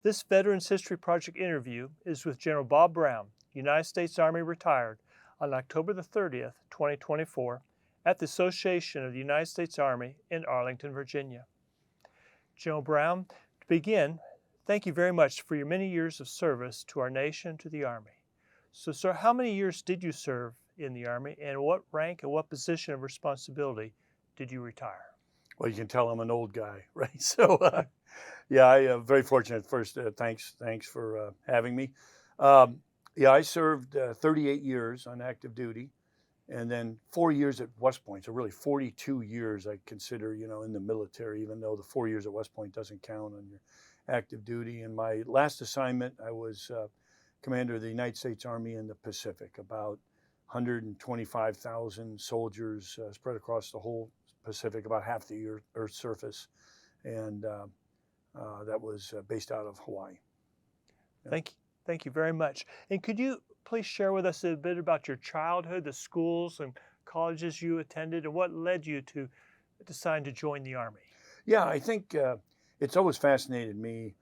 This Veterans History Project interview is with General Bob Brown, United States Army retired, on October the 30th, 2024, at the Association of the United States Army in Arlington, Virginia. General Brown, to begin, thank you very much for your many years of service to our nation, to the Army. So, sir, how many years did you serve in the Army, and what rank and what position of responsibility did you retire? Well, you can tell I'm an old guy, right? So, yeah, I very fortunate. First, thanks for having me. Yeah, I served 38 years on active duty, and then 4 years at West Point. So really, 42 years I consider, in the military, even though the 4 years at West Point doesn't count on your active duty. And my last assignment, I was commander of the United States Army in the Pacific, about 125,000 soldiers spread across the whole Pacific, about half the Earth's surface, and that was based out of Hawaii. Yeah. Thank you very much. And could you please share with us a bit about your childhood, the schools and colleges you attended, and what led you to decide to join the Army? Yeah, I think it's always fascinated me.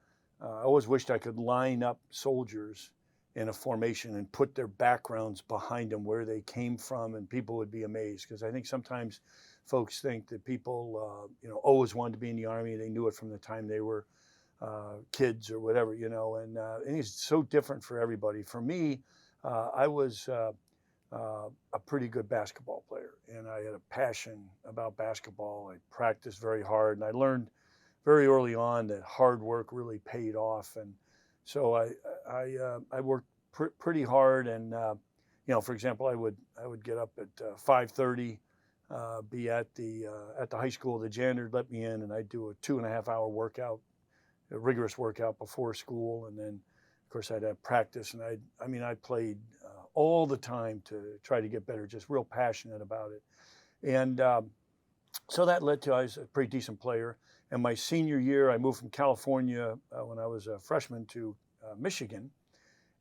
I always wished I could line up soldiers in a formation and put their backgrounds behind them, where they came from, and people would be amazed. Because I think sometimes folks think that people, always wanted to be in the Army. They knew it from the time they were kids or whatever, and it's so different for everybody. For me, I was a pretty good basketball player, and I had a passion about basketball. I practiced very hard, and I learned very early on that hard work really paid off. And so I worked pretty hard, and for example, I would get up at 5:30, be at the high school. The janitor let me in, and I'd do a 2.5 hour workout, a rigorous workout before school, and then of course I'd have practice. And I played all the time to try to get better, just real passionate about it. And so that led to, I was a pretty decent player. And my senior year, I moved from California when I was a freshman to Michigan,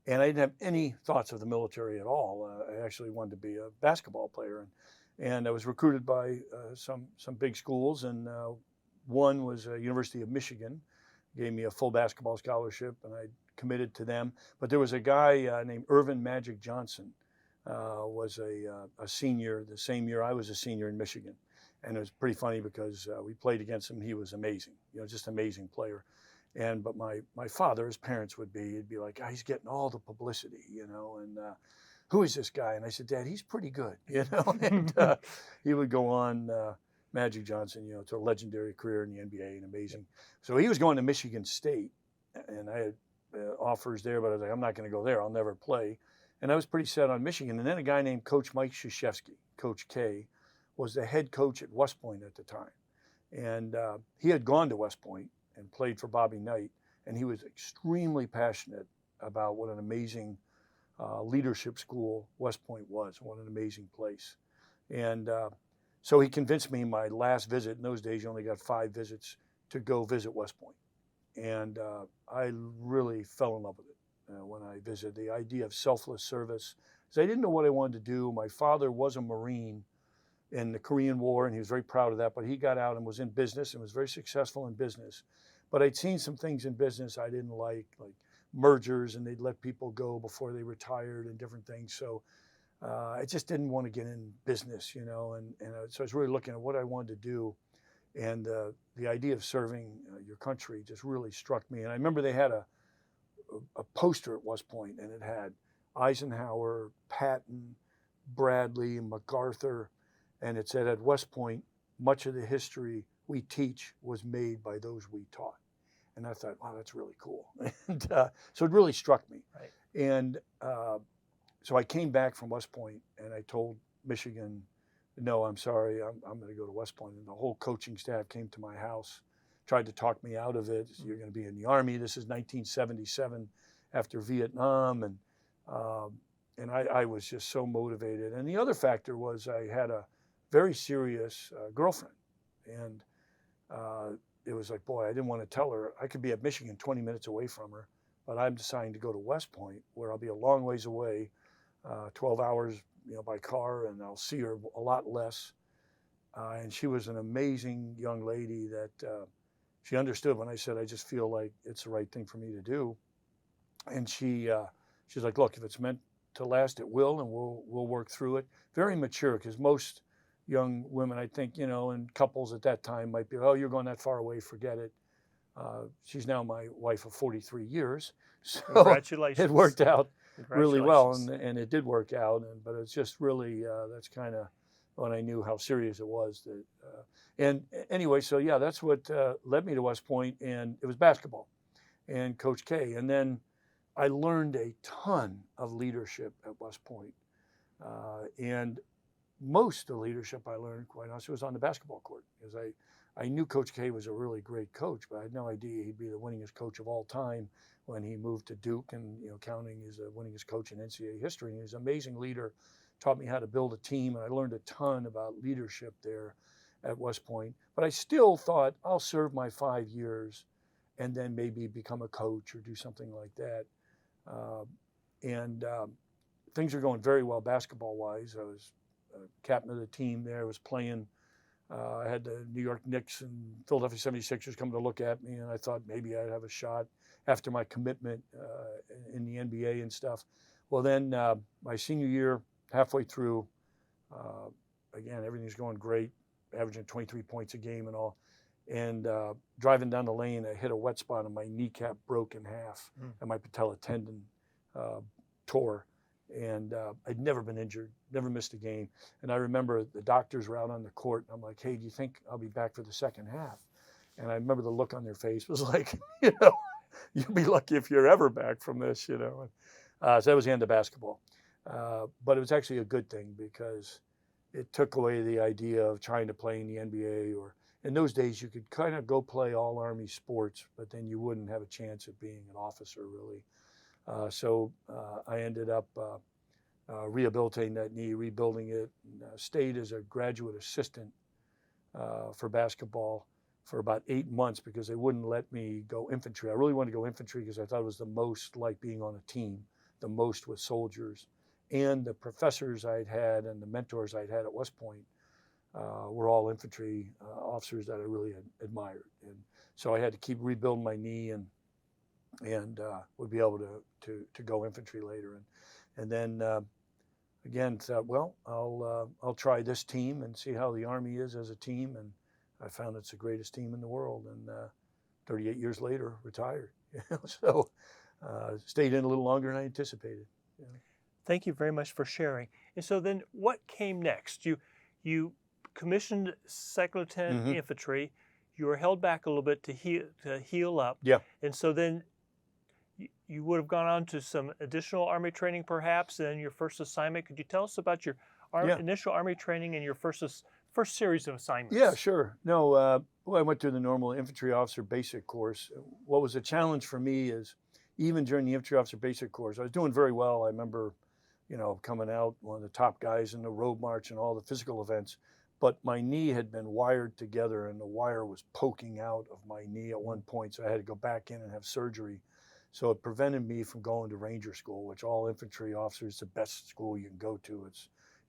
and I didn't have any thoughts of the military at all. I actually wanted to be a basketball player, and I was recruited by some big schools, and one was University of Michigan, gave me a full basketball scholarship, and I committed to them. But there was a guy named Irvin Magic Johnson, was a senior the same year I was a senior in Michigan. And it was pretty funny because we played against him. He was amazing, just an amazing player. But my father, his parents he'd be like, oh, he's getting all the publicity, and who is this guy? And I said, Dad, he's pretty good, and he would go on, Magic Johnson, to a legendary career in the NBA and amazing. So he was going to Michigan State, and I had offers there, but I was like, I'm not going to go there. I'll never play. And I was pretty set on Michigan. And then a guy named Coach Mike Krzyzewski, Coach K, was the head coach at West Point at the time. And he had gone to West Point and played for Bobby Knight. And he was extremely passionate about what an amazing leadership school West Point was, what an amazing place. And so he convinced me my last visit, in those days you only got 5 visits, to go visit West Point. And I really fell in love with it when I visited. The idea of selfless service, because I didn't know what I wanted to do. My father was a Marine in the Korean War, and he was very proud of that, but he got out and was in business and was very successful in business. But I'd seen some things in business I didn't like mergers, and they'd let people go before they retired and different things. So I just didn't want to get in business, and so I was really looking at what I wanted to do. And the idea of serving your country just really struck me. And I remember they had a poster at West Point, and it had Eisenhower, Patton, Bradley, MacArthur, and it said, at West Point, much of the history we teach was made by those we taught. And I thought, wow, that's really cool. And so it really struck me. Right. And so I came back from West Point, and I told Michigan, no, I'm sorry, I'm going to go to West Point. And the whole coaching staff came to my house, tried to talk me out of it. You're going to be in the Army. This is 1977, after Vietnam. And I was just so motivated. And the other factor was I had a very serious girlfriend. And it was like, boy, I didn't want to tell her. I could be at Michigan 20 minutes away from her, but I'm deciding to go to West Point, where I'll be a long ways away, 12 hours by car, and I'll see her a lot less. And she was an amazing young lady that she understood when I said, I just feel like it's the right thing for me to do. And she's like, look, if it's meant to last, it will, and we'll work through it. Very mature, because most young women, I think, and couples at that time might be, oh, you're going that far away, forget it. She's now my wife of 43 years, so it Congratulations. worked out really well, Congratulations. and it did work out. But it's just really that's kind of when I knew how serious it was. And anyway, so yeah, that's what led me to West Point, and it was basketball and Coach K. And then I learned a ton of leadership at West Point, and most of the leadership I learned, quite honestly, was on the basketball court, because I knew Coach K was a really great coach, but I had no idea he'd be the winningest coach of all time when he moved to Duke, and counting as the winningest coach in NCAA history. And he was an amazing leader, taught me how to build a team, and I learned a ton about leadership there at West Point. But I still thought, I'll serve my 5 years and then maybe become a coach or do something like that. And things are going very well basketball-wise. I was captain of the team there. I was playing. I had the New York Knicks and Philadelphia 76ers come to look at me, and I thought maybe I'd have a shot after my commitment in the NBA and stuff. Well, then my senior year, halfway through, again, everything's going great, averaging 23 points a game and all. And driving down the lane, I hit a wet spot and my kneecap broke in half, and my patella tendon tore. And I'd never been injured, never missed a game. And I remember the doctors were out on the court, and I'm like, hey, do you think I'll be back for the second half? And I remember the look on their face was like, you'll be lucky if you're ever back from this, So that was the end of basketball. But it was actually a good thing, because it took away the idea of trying to play in the NBA. Or in those days, you could kind of go play all Army sports, but then you wouldn't have a chance at being an officer, really. So I ended up rehabilitating that knee, rebuilding it, and stayed as a graduate assistant for basketball for about 8 months, because they wouldn't let me go infantry. I really wanted to go infantry because I thought it was the most like being on a team, the most with soldiers. And the professors I'd had and the mentors I'd had at West Point were all infantry officers that I really admired. And so I had to keep rebuilding my knee, and would be able to go infantry later. And then again thought, well, I'll try this team and see how the Army is as a team. And I found it's the greatest team in the world. And 38 years later, retired. So stayed in a little longer than I anticipated. Thank you very much for sharing. And so then what came next? You commissioned second lieutenant infantry. You were held back a little bit to heal up. Yeah. And so then you would have gone on to some additional Army training, perhaps, and your first assignment. Could you tell us about your initial Army training and your first series of assignments? Yeah, sure. No, well, I went through the normal infantry officer basic course. What was a challenge for me is, even during the infantry officer basic course, I was doing very well. I remember, coming out one of the top guys in the road march and all the physical events. But my knee had been wired together, and the wire was poking out of my knee at one point, so I had to go back in and have surgery. So it prevented me from going to Ranger School, which all infantry officers, is the best school you can go to.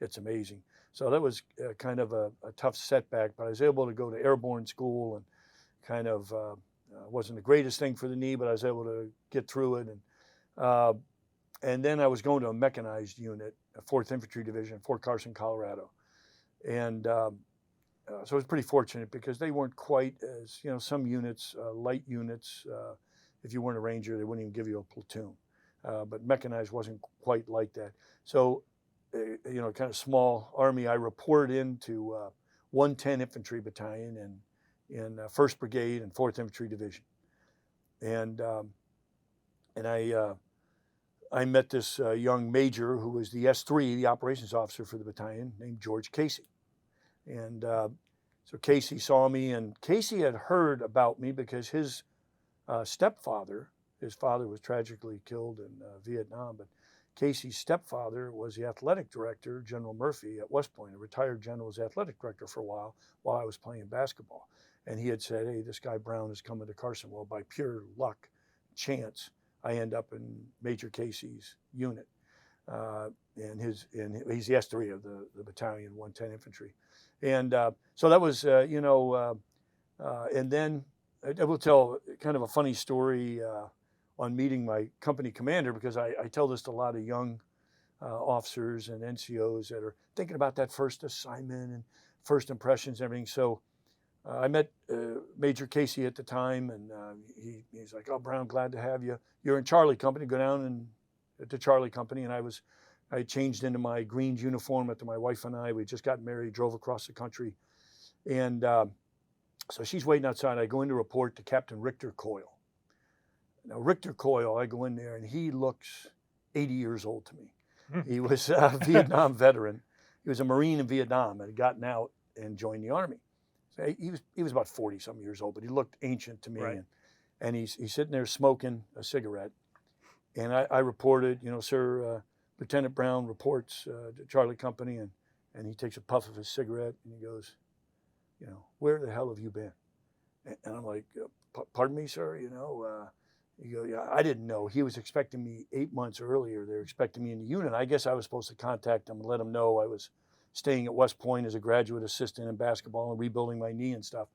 It's amazing. So that was kind of a tough setback, but I was able to go to airborne school, and kind of wasn't the greatest thing for the knee, but I was able to get through it. And then I was going to a mechanized unit, a 4th Infantry Division, Fort Carson, Colorado. And so I was pretty fortunate, because they weren't quite as, some units, light units, if you weren't a Ranger, they wouldn't even give you a platoon. But mechanized wasn't quite like that. So, kind of small Army, I reported into 110 Infantry Battalion in 1st Brigade and 4th Infantry Division. And I met this young major who was the S3, the operations officer for the battalion, named George Casey. And so Casey saw me, and Casey had heard about me because his stepfather, his father was tragically killed in Vietnam, but Casey's stepfather was the athletic director, General Murphy, at West Point. A retired general was the athletic director for a while I was playing basketball. And he had said, hey, this guy Brown is coming to Carson. Well, by pure luck, chance, I end up in Major Casey's unit. And he's the S3 of the battalion, 110 Infantry. And so that was, and then I will tell kind of a funny story on meeting my company commander, because I tell this to a lot of young officers and NCOs that are thinking about that first assignment and first impressions and everything. So I met Major Casey at the time, and he's like, "Oh, Brown, glad to have you. You're in Charlie Company. Go down and to Charlie Company." And I changed into my Greens uniform after my wife and we just got married, drove across the country, and so she's waiting outside. I go in to report to Captain Richter Coyle. Now Richter Coyle, I go in there, and he looks 80 years old to me. He was a Vietnam veteran. He was a Marine in Vietnam and had gotten out and joined the Army. So he was about 40 some years old, but he looked ancient to me. Right. And he's sitting there smoking a cigarette. And I reported, "Sir, Lieutenant Brown reports to Charlie Company," and he takes a puff of his cigarette and he goes, "Where the hell have you been?" And I'm like, "Pardon me, sir?" He goes, "Yeah, I didn't know. He was expecting me 8 months earlier. They were expecting me in the unit. I guess I was supposed to contact him and let him know I was staying at West Point as a graduate assistant in basketball and rebuilding my knee and stuff."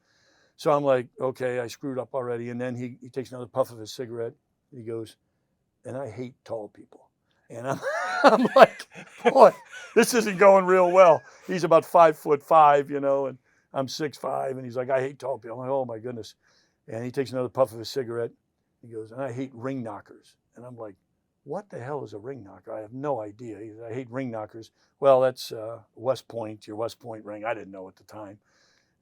So I'm like, okay, I screwed up already. And then he takes another puff of his cigarette and he goes, "And I hate tall people." And I'm like, boy, this isn't going real well. He's about 5'5", and I'm 6'5", and he's like, "I hate tall people." I'm like, oh my goodness. And he takes another puff of his cigarette. He goes, "And I hate ring knockers." And I'm like, what the hell is a ring knocker? I have no idea. He said, "I hate ring knockers." Well, that's West Point, your West Point ring. I didn't know at the time.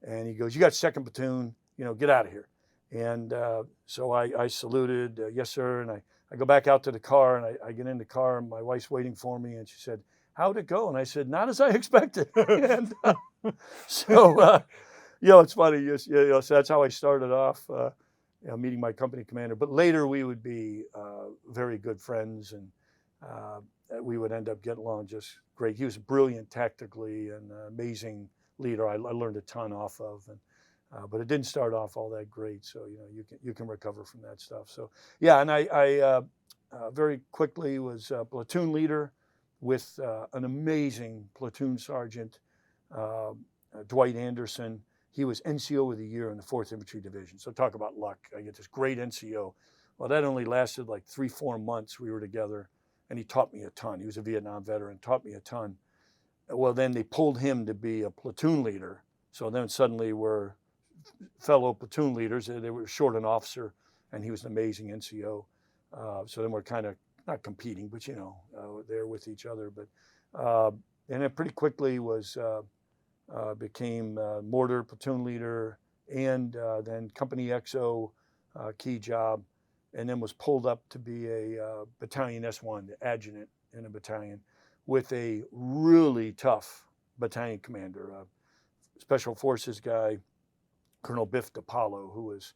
And he goes, "You got second platoon, get out of here." And so I saluted, "Yes, sir." And I go back out to the car, and I get in the car, and my wife's waiting for me, and she said, "How'd it go?" And I said, "Not as I expected." And so, it's funny. So that's how I started off, meeting my company commander. But later we would be very good friends, and we would end up getting along just great. He was brilliant tactically and amazing leader. I learned a ton off of, but it didn't start off all that great. So you can recover from that stuff. So yeah, and I very quickly was a platoon leader with an amazing platoon sergeant, Dwight Anderson. He was NCO of the year in the 4th Infantry Division. So talk about luck. I get this great NCO. Well, that only lasted like 3-4 months we were together, and he taught me a ton. He was a Vietnam veteran, taught me a ton. Well, then they pulled him to be a platoon leader. So then suddenly we're fellow platoon leaders. They were short an officer, and he was an amazing NCO. So then we're kind of not competing, but they're with each other. But and it pretty quickly became mortar platoon leader, and then company XO key job, and then was pulled up to be a battalion S1, the adjutant in a battalion, with a really tough battalion commander, special forces guy, Colonel Biff DiPaolo, who was,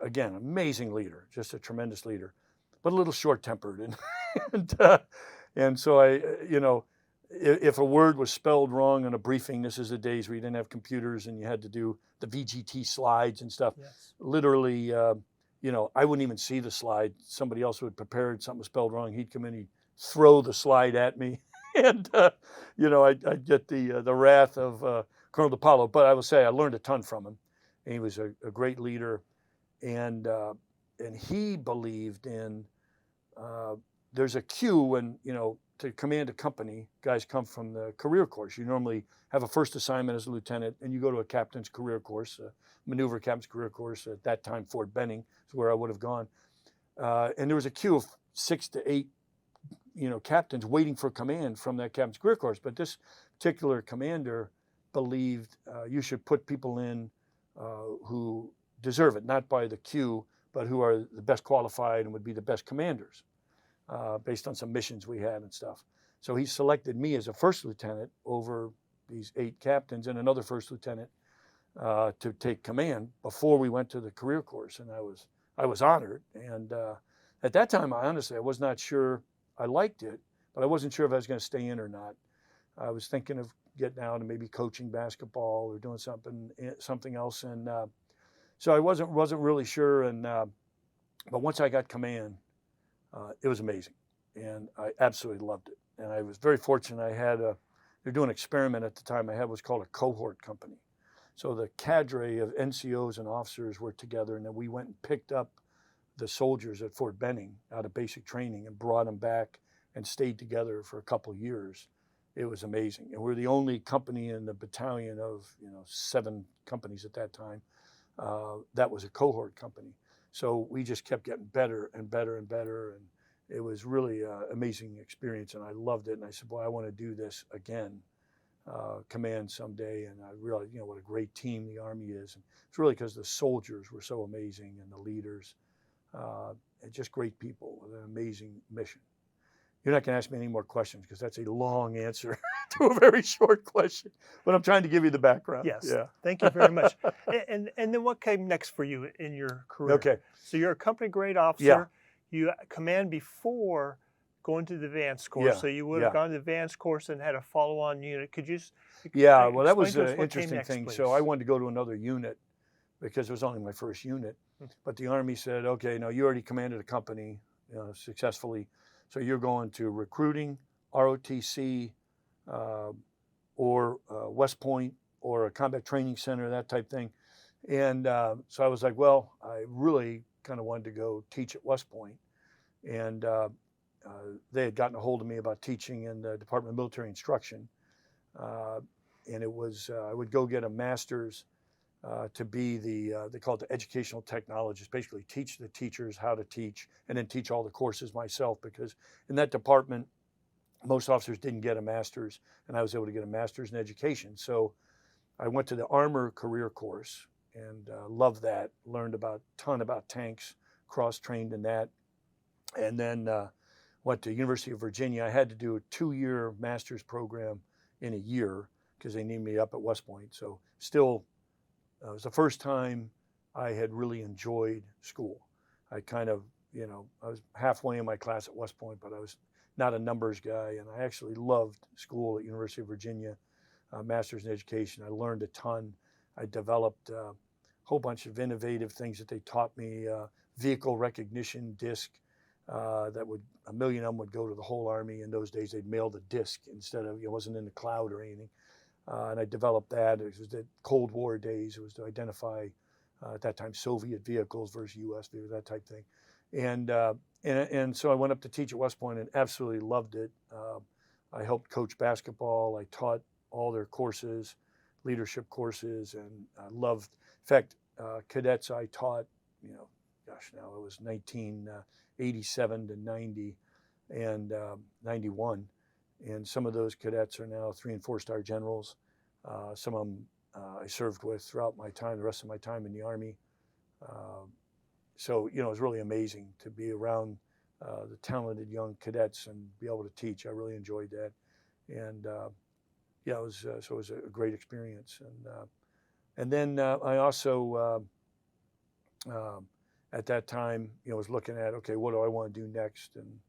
again, amazing leader, just a tremendous leader, but a little short-tempered. And so if a word was spelled wrong in a briefing, this is the days where you didn't have computers and you had to do the VGT slides and stuff. Yes. Literally, I wouldn't even see the slide. Somebody else would prepare it, something was spelled wrong. He'd come in, he'd throw the slide at me. And, I'd get the wrath of Colonel DiPaolo. But I will say I learned a ton from him. And he was a great leader. And he believed in, there's a queue when, to command a company, guys come from the career course. You normally have a first assignment as a lieutenant, and you go to a captain's career course, a maneuver captain's career course. At that time, Fort Benning is where I would have gone. And there was a queue of 6 to 8, captains waiting for command from that captain's career course. But this particular commander believed you should put people in who deserve it, not by the queue, but who are the best qualified and would be the best commanders. Based on some missions we had and stuff. So he selected me as a first lieutenant over these 8 captains and another first lieutenant to take command before we went to the career course. And I was honored. And at that time, I was not sure I liked it, but I wasn't sure if I was going to stay in or not. I was thinking of getting out and maybe coaching basketball or doing something else. And so I wasn't really sure. And but once I got command, it was amazing, and I absolutely loved it. And I was very fortunate. They're doing an experiment at the time I had, was called a cohort company. So the cadre of NCOs and officers were together, and then we went and picked up the soldiers at Fort Benning out of basic training and brought them back and stayed together for a couple of years. It was amazing. And we're the only company in the battalion of 7 companies at that time that was a cohort company. So we just kept getting better and better and better. And it was really an amazing experience. And I loved it. And I said, boy, I want to do this again, command someday. And I realized, what a great team the Army is. And it's really because the soldiers were so amazing and the leaders, and just great people with an amazing mission. You're not going to ask me any more questions because that's a long answer to a very short question, but I'm trying to give you the background. Yes. Yeah. Thank you very much. And then what came next for you in your career? Okay. So you're a company grade officer. Yeah. You command before going to the advanced course. Yeah. So you would have gone to the advanced course and had a follow-on unit. Could you Yeah, well, that explain was to us an what came interesting next, thing. please? So I wanted to go to another unit because it was only my first unit. But the Army said, okay, now you already commanded a company successfully. So you're going to recruiting, ROTC, or West Point, or a combat training center, that type thing. And so I was like, well, I really kind of wanted to go teach at West Point. And they had gotten a hold of me about teaching in the Department of Military Instruction. And it was, I would go get a master's to be they call it the educational technologist, basically teach the teachers how to teach and then teach all the courses myself, because in that department, most officers didn't get a master's, and I was able to get a master's in education. So I went to the armor career course and loved that, learned a ton about tanks, cross-trained in that, and then went to University of Virginia. I had to do a 2-year master's program in a year because they needed me up at West Point. So still, it was the first time I had really enjoyed school. I kind of, I was halfway in my class at West Point, but I was not a numbers guy, and I actually loved school at University of Virginia, master's in education. I learned a ton. I developed a whole bunch of innovative things that they taught me, vehicle recognition disc, that a million of them would go to the whole Army. In those days, they'd mail the disc instead of, it wasn't in the cloud or anything. And I developed that. It was the Cold War days. It was to identify, at that time, Soviet vehicles versus U.S. vehicles, that type thing. And so I went up to teach at West Point and absolutely loved it. I helped coach basketball. I taught all their courses, leadership courses, and I loved, in fact, cadets I taught, now it was 1987 to 90 and 91. And some of those cadets are now 3- and 4-star generals. Some of them I served with throughout my time, the rest of my time in the Army. So, it was really amazing to be around the talented young cadets and be able to teach. I really enjoyed that. And it was a great experience. And then I also, at that time, was looking at, okay, what do I want to do next? And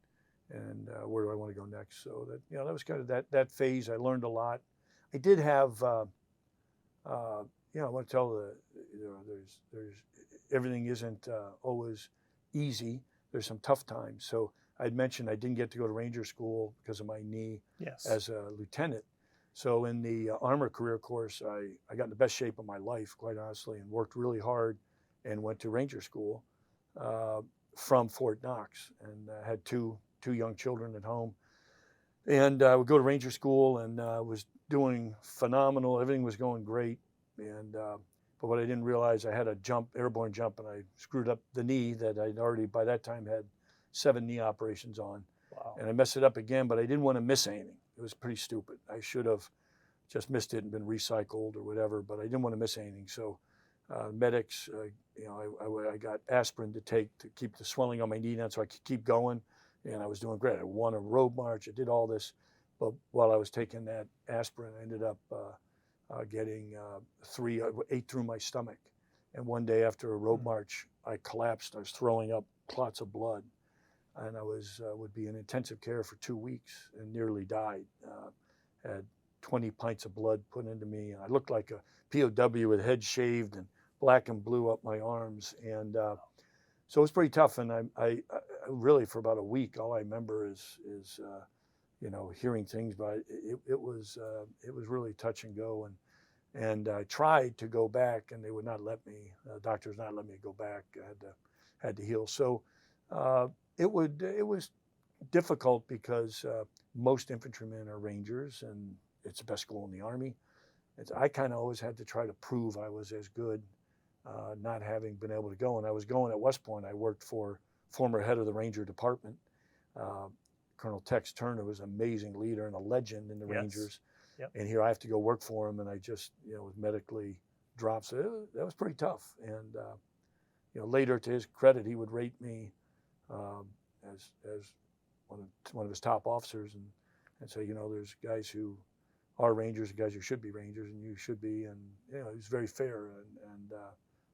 where do I want to go next? So that that was kind of that phase. I learned a lot. I did have, I want to tell there's everything isn't always easy. There's some tough times. So I'd mentioned I didn't get to go to Ranger School because of my knee as a lieutenant. So in the armor career course, I got in the best shape of my life, quite honestly, and worked really hard and went to Ranger School from Fort Knox, and had two young children at home. And I would go to Ranger School and was doing phenomenal. Everything was going great. And but what I didn't realize, I had a airborne jump, and I screwed up the knee that I'd already by that time had 7 knee operations on. Wow. And I messed it up again, but I didn't want to miss anything. It was pretty stupid. I should have just missed it and been recycled or whatever, but I didn't want to miss anything. So medics, I got aspirin to take to keep the swelling on my knee down so I could keep going. And I was doing great. I won a road march. I did all this. But while I was taking that aspirin, I ended up getting 8 through my stomach. And one day after a road march, I collapsed. I was throwing up clots of blood. And I would be in intensive care for 2 weeks and nearly died. Had 20 pints of blood put into me. And I looked like a POW with head shaved and black and blue up my arms. And so it was pretty tough. And I really, for about a week, all I remember is hearing things, but it was really touch and go. And I tried to go back, and they would not let me. Doctors not let me go back. I had to heal. So it was difficult because most infantrymen are Rangers, and it's the best school in the Army. I kind of always had to try to prove I was as good, not having been able to go. And I was going at West Point. I worked for former head of the Ranger Department, uh, Colonel Tex Turner, was an amazing leader and a legend in the Yes. Rangers. Yep. And here I have to go work for him, and I just, was medically dropped. So that was pretty tough. And later, to his credit, he would rate me um, as one of his top officers, and say, there's guys who are Rangers, guys who should be Rangers, and you should be. And he was very fair, and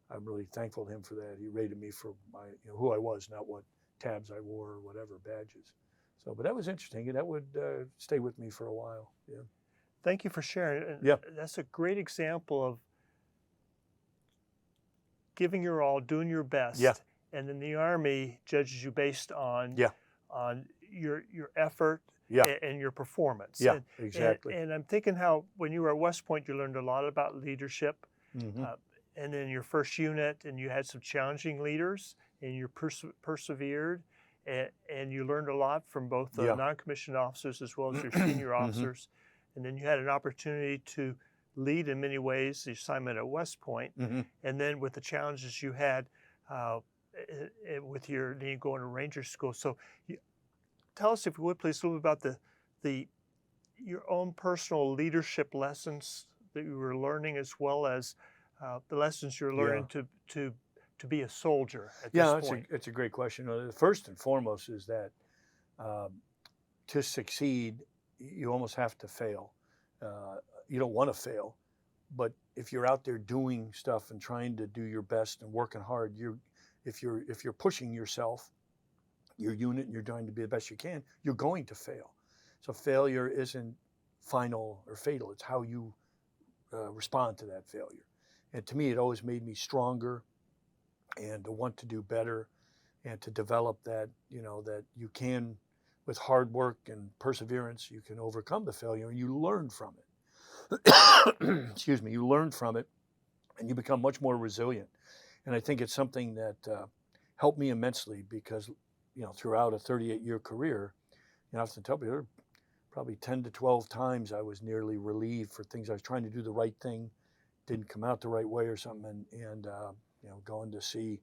I'm really thankful to him for that. He rated me for my, who I was, not what tabs I wore or whatever badges. So, but that was interesting, and that would stay with me for a while. Yeah. Thank you for sharing. And Yeah. that's a great example of giving your all, doing your best. Yeah. And then the Army judges you based on Yeah. on your effort Yeah. and your performance. Yeah, exactly. And I'm thinking how when you were at West Point, you learned a lot about leadership. Mm-hmm. And then your first unit, and you had some challenging leaders, and you persevered, and you learned a lot from both the Yeah. non-commissioned officers as well as your senior officers. And then you had an opportunity to lead in many ways the assignment at West Point. And then with the challenges you had with your going to Ranger School. So tell us, if you would, please, a little bit about your own personal leadership lessons that you were learning, as well as the lessons you're learning to be a soldier at this point. It's a great question. First and foremost is that to succeed, you almost have to fail. You don't want to fail, but if you're out there doing stuff and trying to do your best and working hard, if you're pushing yourself, your unit, and you're trying to be the best you can, you're going to fail. So failure isn't final or fatal. It's how you respond to that failure. And to me, it always made me stronger, and to want to do better, and to develop that, that you can, with hard work and perseverance, you can overcome the failure, and you learn from it. Excuse me, you learn from it, and you become much more resilient. And I think it's something that helped me immensely, because, throughout a 38-year career, I often tell people, there were probably 10 to 12 times I was nearly relieved for things I was trying to do the right thing, didn't come out the right way or something, and going to see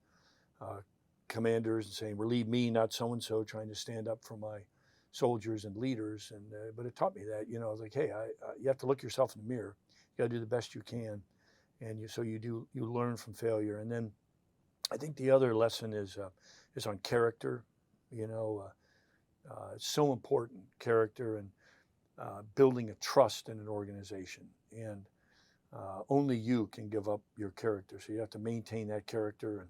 commanders and saying, relieve me, not so-and-so, trying to stand up for my soldiers and leaders. And but it taught me that, I was like, hey, you have to look yourself in the mirror. You got to do the best you can, and you learn from failure. And then I think the other lesson is on character. It's so important, character, and building a trust in an organization. And only you can give up your character. So you have to maintain that character,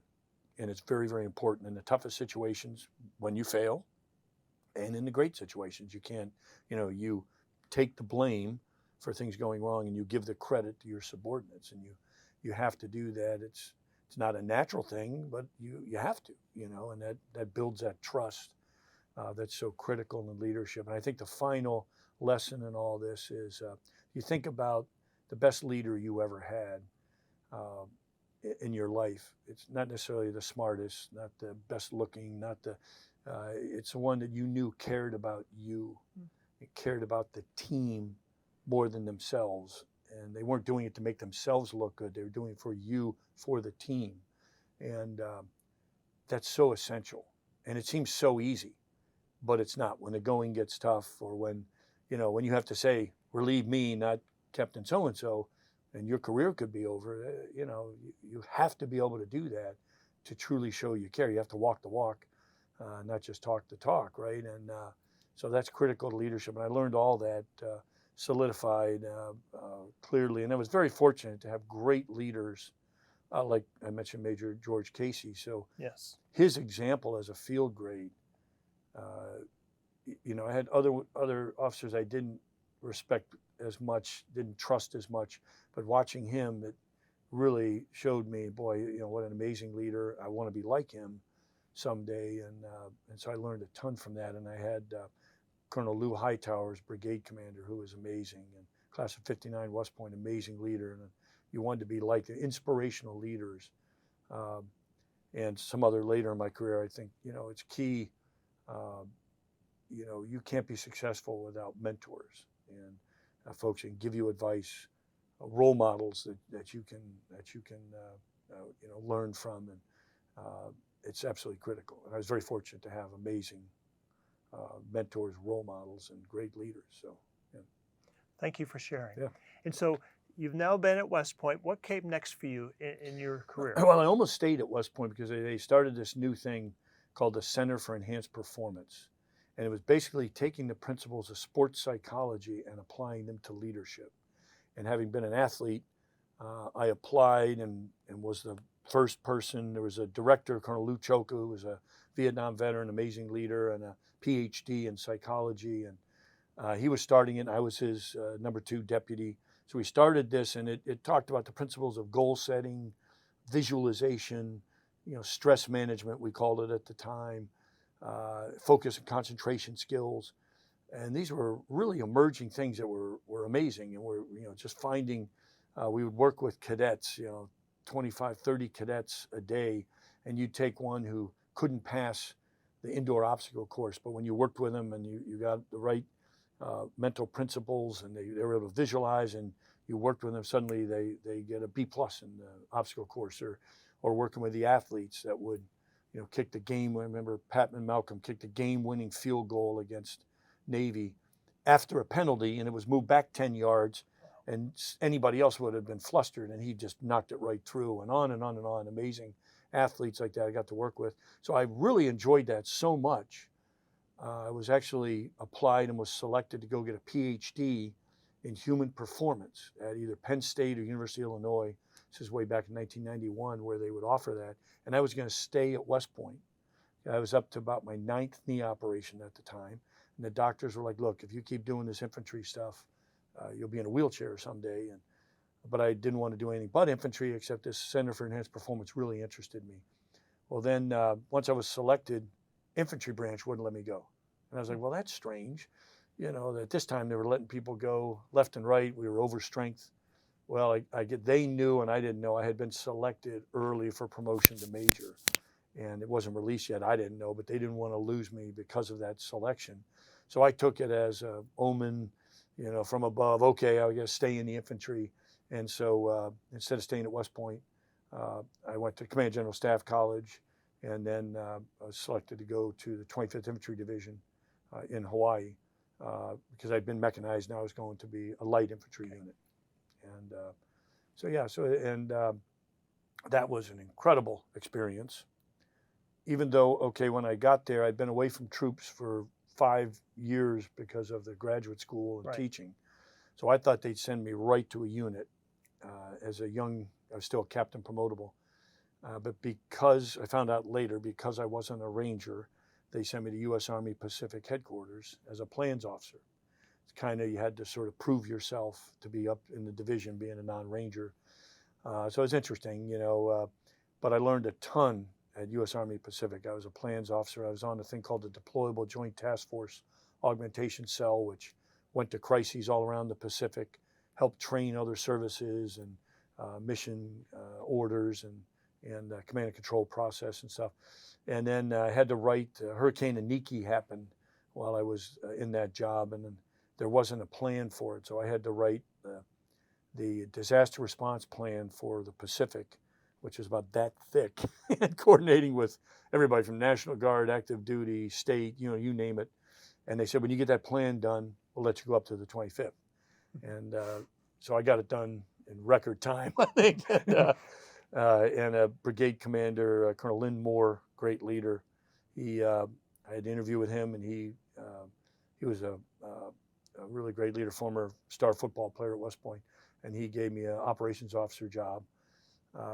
and it's very, very important in the toughest situations when you fail, and in the great situations. You can't, you take the blame for things going wrong, and you give the credit to your subordinates, and you have to do that. It's not a natural thing, but you have to, and that builds that trust that's so critical in leadership. And I think the final lesson in all this is you think about the best leader you ever had in your life. It's not necessarily the smartest, not the best looking, it's the one that you knew cared about you. It cared about the team more than themselves. And they weren't doing it to make themselves look good. They were doing it for you, for the team. And that's so essential. And it seems so easy, but it's not. When the going gets tough, or when you have to say, relieve me, not Captain so-and-so, and your career could be over, you have to be able to do that to truly show you care. You have to walk the walk, not just talk the talk, right? And so that's critical to leadership. And I learned all that solidified clearly. And I was very fortunate to have great leaders, like I mentioned, Major George Casey. So yes, his example as a field grade, I had other officers I didn't respect as much, didn't trust as much, but watching him, it really showed me, boy, what an amazing leader. I want to be like him someday. And so I learned a ton from that. And I had Colonel Lou Hightower's brigade commander, who was amazing, and class of '59, West Point, amazing leader, and you wanted to be like the inspirational leaders. Um, and some other later in my career, I think it's key. Um, you can't be successful without mentors and folks that can give you advice, role models that you can learn from, and it's absolutely critical. And I was very fortunate to have amazing mentors, role models, and great leaders. So, yeah. Thank you for sharing. Yeah. And so you've now been at West Point. What came next for you in your career? Well, I almost stayed at West Point because they started this new thing called the Center for Enhanced Performance. And it was basically taking the principles of sports psychology and applying them to leadership. And having been an athlete, I applied and was the first person. There was a director, Colonel Lou Choka, who was a Vietnam veteran, amazing leader, and a PhD in psychology. And he was starting it, and I was his number 2 deputy. So we started this, and it talked about the principles of goal setting, visualization, stress management, we called it at the time, focus and concentration skills. And these were really emerging things that were amazing. And we're, just finding, we would work with cadets, 25, 30 cadets a day, and you'd take one who couldn't pass the indoor obstacle course, but when you worked with them and you got the right mental principles, and they were able to visualize, and you worked with them, suddenly they get a B+ in the obstacle course, or working with the athletes that would, kick the game. I remember Patman Malcolm kicked the game-winning field goal against Navy after a penalty, and it was moved back 10 yards, and anybody else would have been flustered, and he just knocked it right through, and on and on and on. Amazing athletes like that I got to work with. So I really enjoyed that so much. I was actually applied and was selected to go get a PhD in human performance at either Penn State or University of Illinois. This is way back in 1991 where they would offer that. And I was going to stay at West Point. I was up to about my 9th knee operation at the time. And the doctors were like, look, if you keep doing this infantry stuff, you'll be in a wheelchair someday. But I didn't want to do anything but infantry, except this Center for Enhanced Performance really interested me. Well, then once I was selected, infantry branch wouldn't let me go. And I was like, well, that's strange. At this time they were letting people go left and right. We were over strength. Well, they knew and I didn't know. I had been selected early for promotion to major, and it wasn't released yet. I didn't know, but they didn't want to lose me because of that selection. So I took it as an omen, from above. Okay, I guess stay in the infantry. And so instead of staying at West Point, I went to Command General Staff College, and then I was selected to go to the 25th Infantry Division in Hawaii, because I'd been mechanized. Now I was going to be a light infantry unit. And that was an incredible experience. Even though, when I got there, I'd been away from troops for 5 years because of the graduate school and teaching. So I thought they'd send me right to a unit as I was still a captain promotable. But because I found out later, because I wasn't a ranger, they sent me to U.S. Army Pacific headquarters as a plans officer. It's kind of, you had to sort of prove yourself to be up in the division, being a non-ranger. So it was interesting, but I learned a ton at U.S. Army Pacific. I was a plans officer. I was on a thing called the Deployable Joint Task Force Augmentation Cell, which went to crises all around the Pacific, helped train other services and mission orders and command and control process and stuff. And then I had to write, Hurricane Iniki happened while I was in that job, and then there wasn't a plan for it. So I had to write the disaster response plan for the Pacific, which was about that thick, and coordinating with everybody from National Guard, active duty, state, you name it. And they said, when you get that plan done, we'll let you go up to the 25th. And so I got it done in record time, I think. And a brigade commander, Colonel Lynn Moore, great leader. I had an interview with him, and he was a really great leader, former star football player at West Point, and he gave me an operations officer job.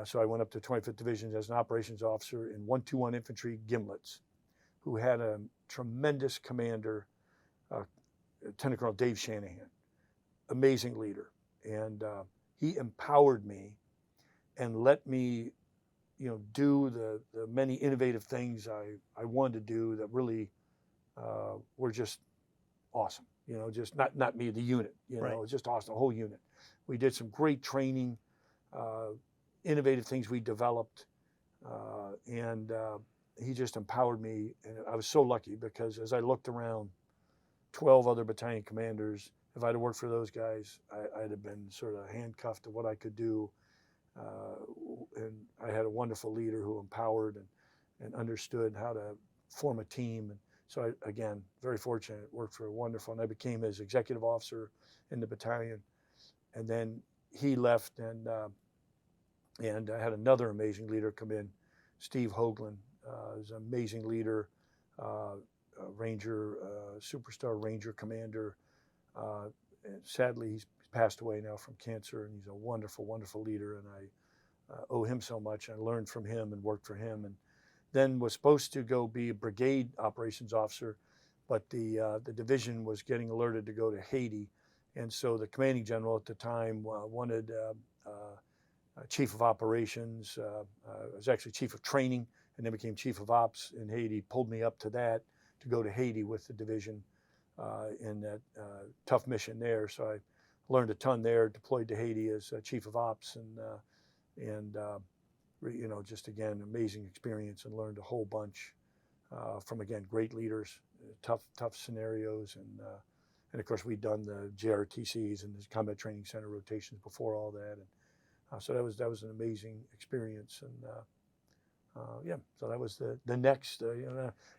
So I went up to 25th Division as an operations officer in 121 Infantry Gimlets, who had a tremendous commander, Lieutenant Colonel Dave Shanahan, amazing leader. And he empowered me and let me, do the many innovative things I wanted to do that really were just awesome. just not me, the unit, Right. it was just awesome, the whole unit. We did some great training, innovative things we developed, and he just empowered me. And I was so lucky because as I looked around, 12 other battalion commanders, if I'd have worked for those guys, I'd have been sort of handcuffed to what I could do. And I had a wonderful leader who empowered and understood how to form a team. And so again, very fortunate, worked for a wonderful, and I became his executive officer in the battalion. And then he left, and I had another amazing leader come in, Steve Hoagland, is an amazing leader, Ranger, superstar Ranger commander. Sadly, he's passed away now from cancer, and he's a wonderful, wonderful leader, and I owe him so much. I learned from him and worked for him, and then was supposed to go be a brigade operations officer, but the division was getting alerted to go to Haiti, and so the commanding general at the time wanted chief of operations. I was actually chief of training, and then became chief of ops in Haiti. Pulled me up to that to go to Haiti with the division in that tough mission there. So I learned a ton there. Deployed to Haiti as chief of ops, and just again amazing experience, and learned a whole bunch from again great leaders, tough scenarios, and of course we'd done the JRTCs and the combat training center rotations before all that, and so that was an amazing experience, and so that was the next.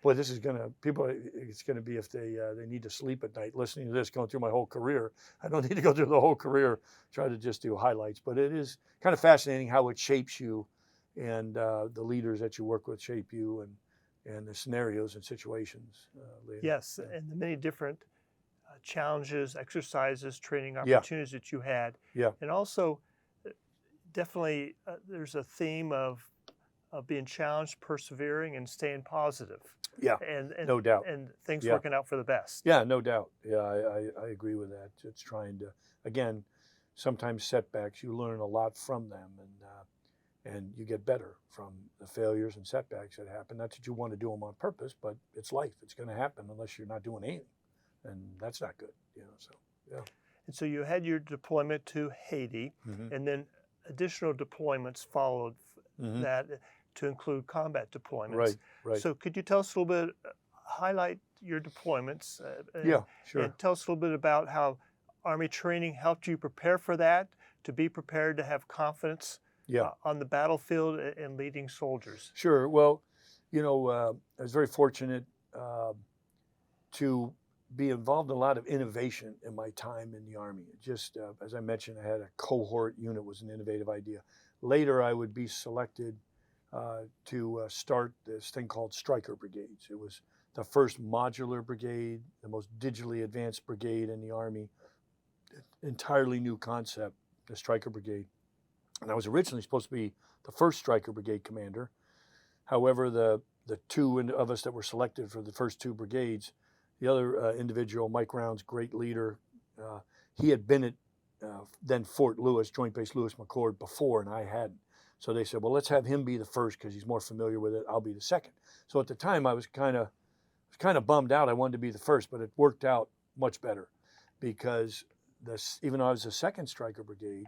Boy, this is it's gonna be if they need to sleep at night listening to this, going through my whole career. I don't need to go through the whole career. Try to just do highlights, but it is kind of fascinating how it shapes you, and the leaders that you work with shape you, and the scenarios and situations. Yes, and the many different challenges, exercises, training Yeah. opportunities that you had. Yeah. And also, definitely, there's a theme of being challenged, persevering, and staying positive. Yeah. And No doubt. And things Yeah. working out for the best. Yeah, no doubt. Yeah, I agree with that. It's trying to, again, sometimes setbacks, you learn a lot from them, and you get better from the failures and setbacks that happen. Not that you want to do them on purpose, but it's life. It's going to happen unless you're not doing anything, and that's not good. So yeah. And so you had your deployment to Haiti, Mm-hmm. and then additional deployments followed Mm-hmm. that to include combat deployments. Right. Right. So could you tell us a little bit, highlight your deployments? Yeah, sure. And tell us a little bit about how Army training helped you prepare for that, to be prepared to have confidence Yeah. on the battlefield and leading soldiers. Sure. Well, I was very fortunate to be involved in a lot of innovation in my time in the Army. Just as I mentioned, I had a cohort unit was an innovative idea. Later, I would be selected to start this thing called Stryker Brigades. It was the first modular brigade, the most digitally advanced brigade in the Army. Entirely new concept, the Stryker Brigade. And I was originally supposed to be the first Stryker Brigade commander. However, the two of us that were selected for the first two brigades, the other individual, Mike Rounds, great leader, he had been at then Fort Lewis, Joint Base Lewis McChord before, and I hadn't. So they said, well, let's have him be the first because he's more familiar with it. I'll be the second. So at the time, I was kind of bummed out. I wanted to be the first, but it worked out much better because even though I was the second Stryker Brigade,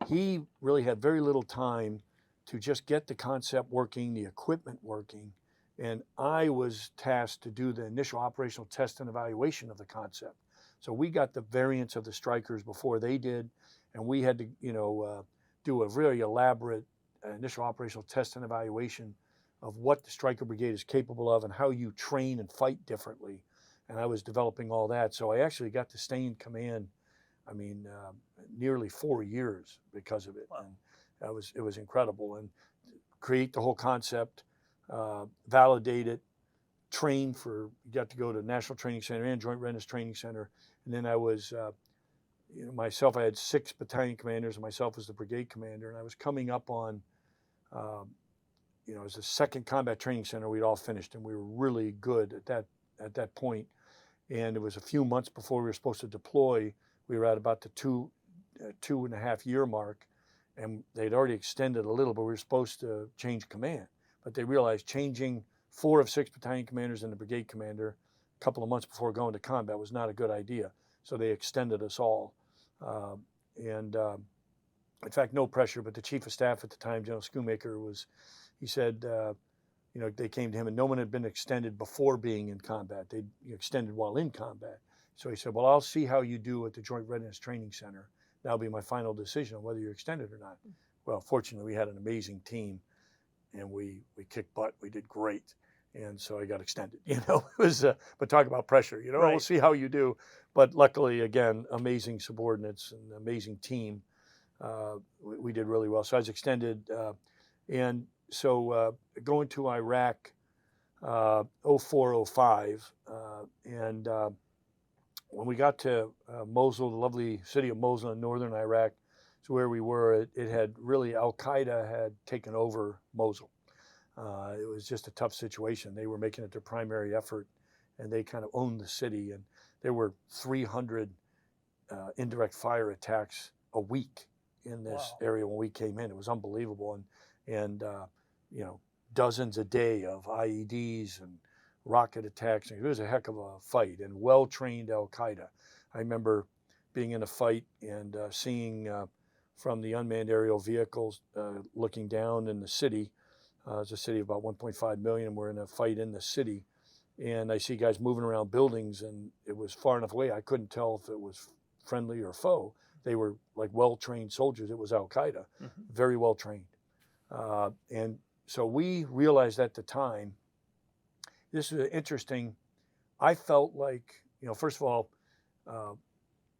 he really had very little time to just get the concept working, the equipment working, and I was tasked to do the initial operational test and evaluation of the concept. So we got the variants of the Strykers before they did, and we had to, do a very elaborate initial operational test and evaluation of what the Stryker Brigade is capable of and how you train and fight differently. And I was developing all that, so I actually got to stay in command. Nearly 4 years because of it. Wow. And it was incredible. And create the whole concept, validate it, train you got to go to National Training Center and Joint Readiness Training Center. And then I was, myself, I had 6 battalion commanders, and myself was the brigade commander. And I was coming up on, as the second combat training center, we'd all finished, and we were really good at that point. And it was a few months before we were supposed to deploy. We were at about the 2.5 year mark, and they'd already extended a little, but we were supposed to change command. But they realized changing 4 of 6 battalion commanders and the brigade commander, couple of months before going to combat was not a good idea. So they extended us all. And in fact, no pressure, but the chief of staff at the time, General Schoonmaker, he said, they came to him and no one had been extended before being in combat. They extended while in combat. So he said, well, I'll see how you do at the Joint Readiness Training Center. That'll be my final decision on whether you're extended or not. Well, fortunately, we had an amazing team and we kicked butt. We did great. And so I got extended, it was, but talk about pressure, Right. We'll see how you do. But luckily, again, amazing subordinates and amazing team. We did really well. So I was extended. And so going to Iraq, 04, 05, and when we got to Mosul, the lovely city of Mosul in northern Iraq, is where we were. It had really, Al-Qaeda had taken over Mosul. It was just a tough situation. They were making it their primary effort, and they kind of owned the city. And there were 300 indirect fire attacks a week in this area when we came in. It was unbelievable. And dozens a day of IEDs and rocket attacks. It was a heck of a fight and well-trained Al-Qaeda. I remember being in a fight and seeing from the unmanned aerial vehicles looking down in the city. It's a city of about 1.5 million. We're in a fight in the city. And I see guys moving around buildings, and it was far enough away I couldn't tell if it was friendly or foe. They were like well-trained soldiers. It was Al-Qaeda, very well-trained. And so we realized at the time, this is interesting. I felt like, first of all,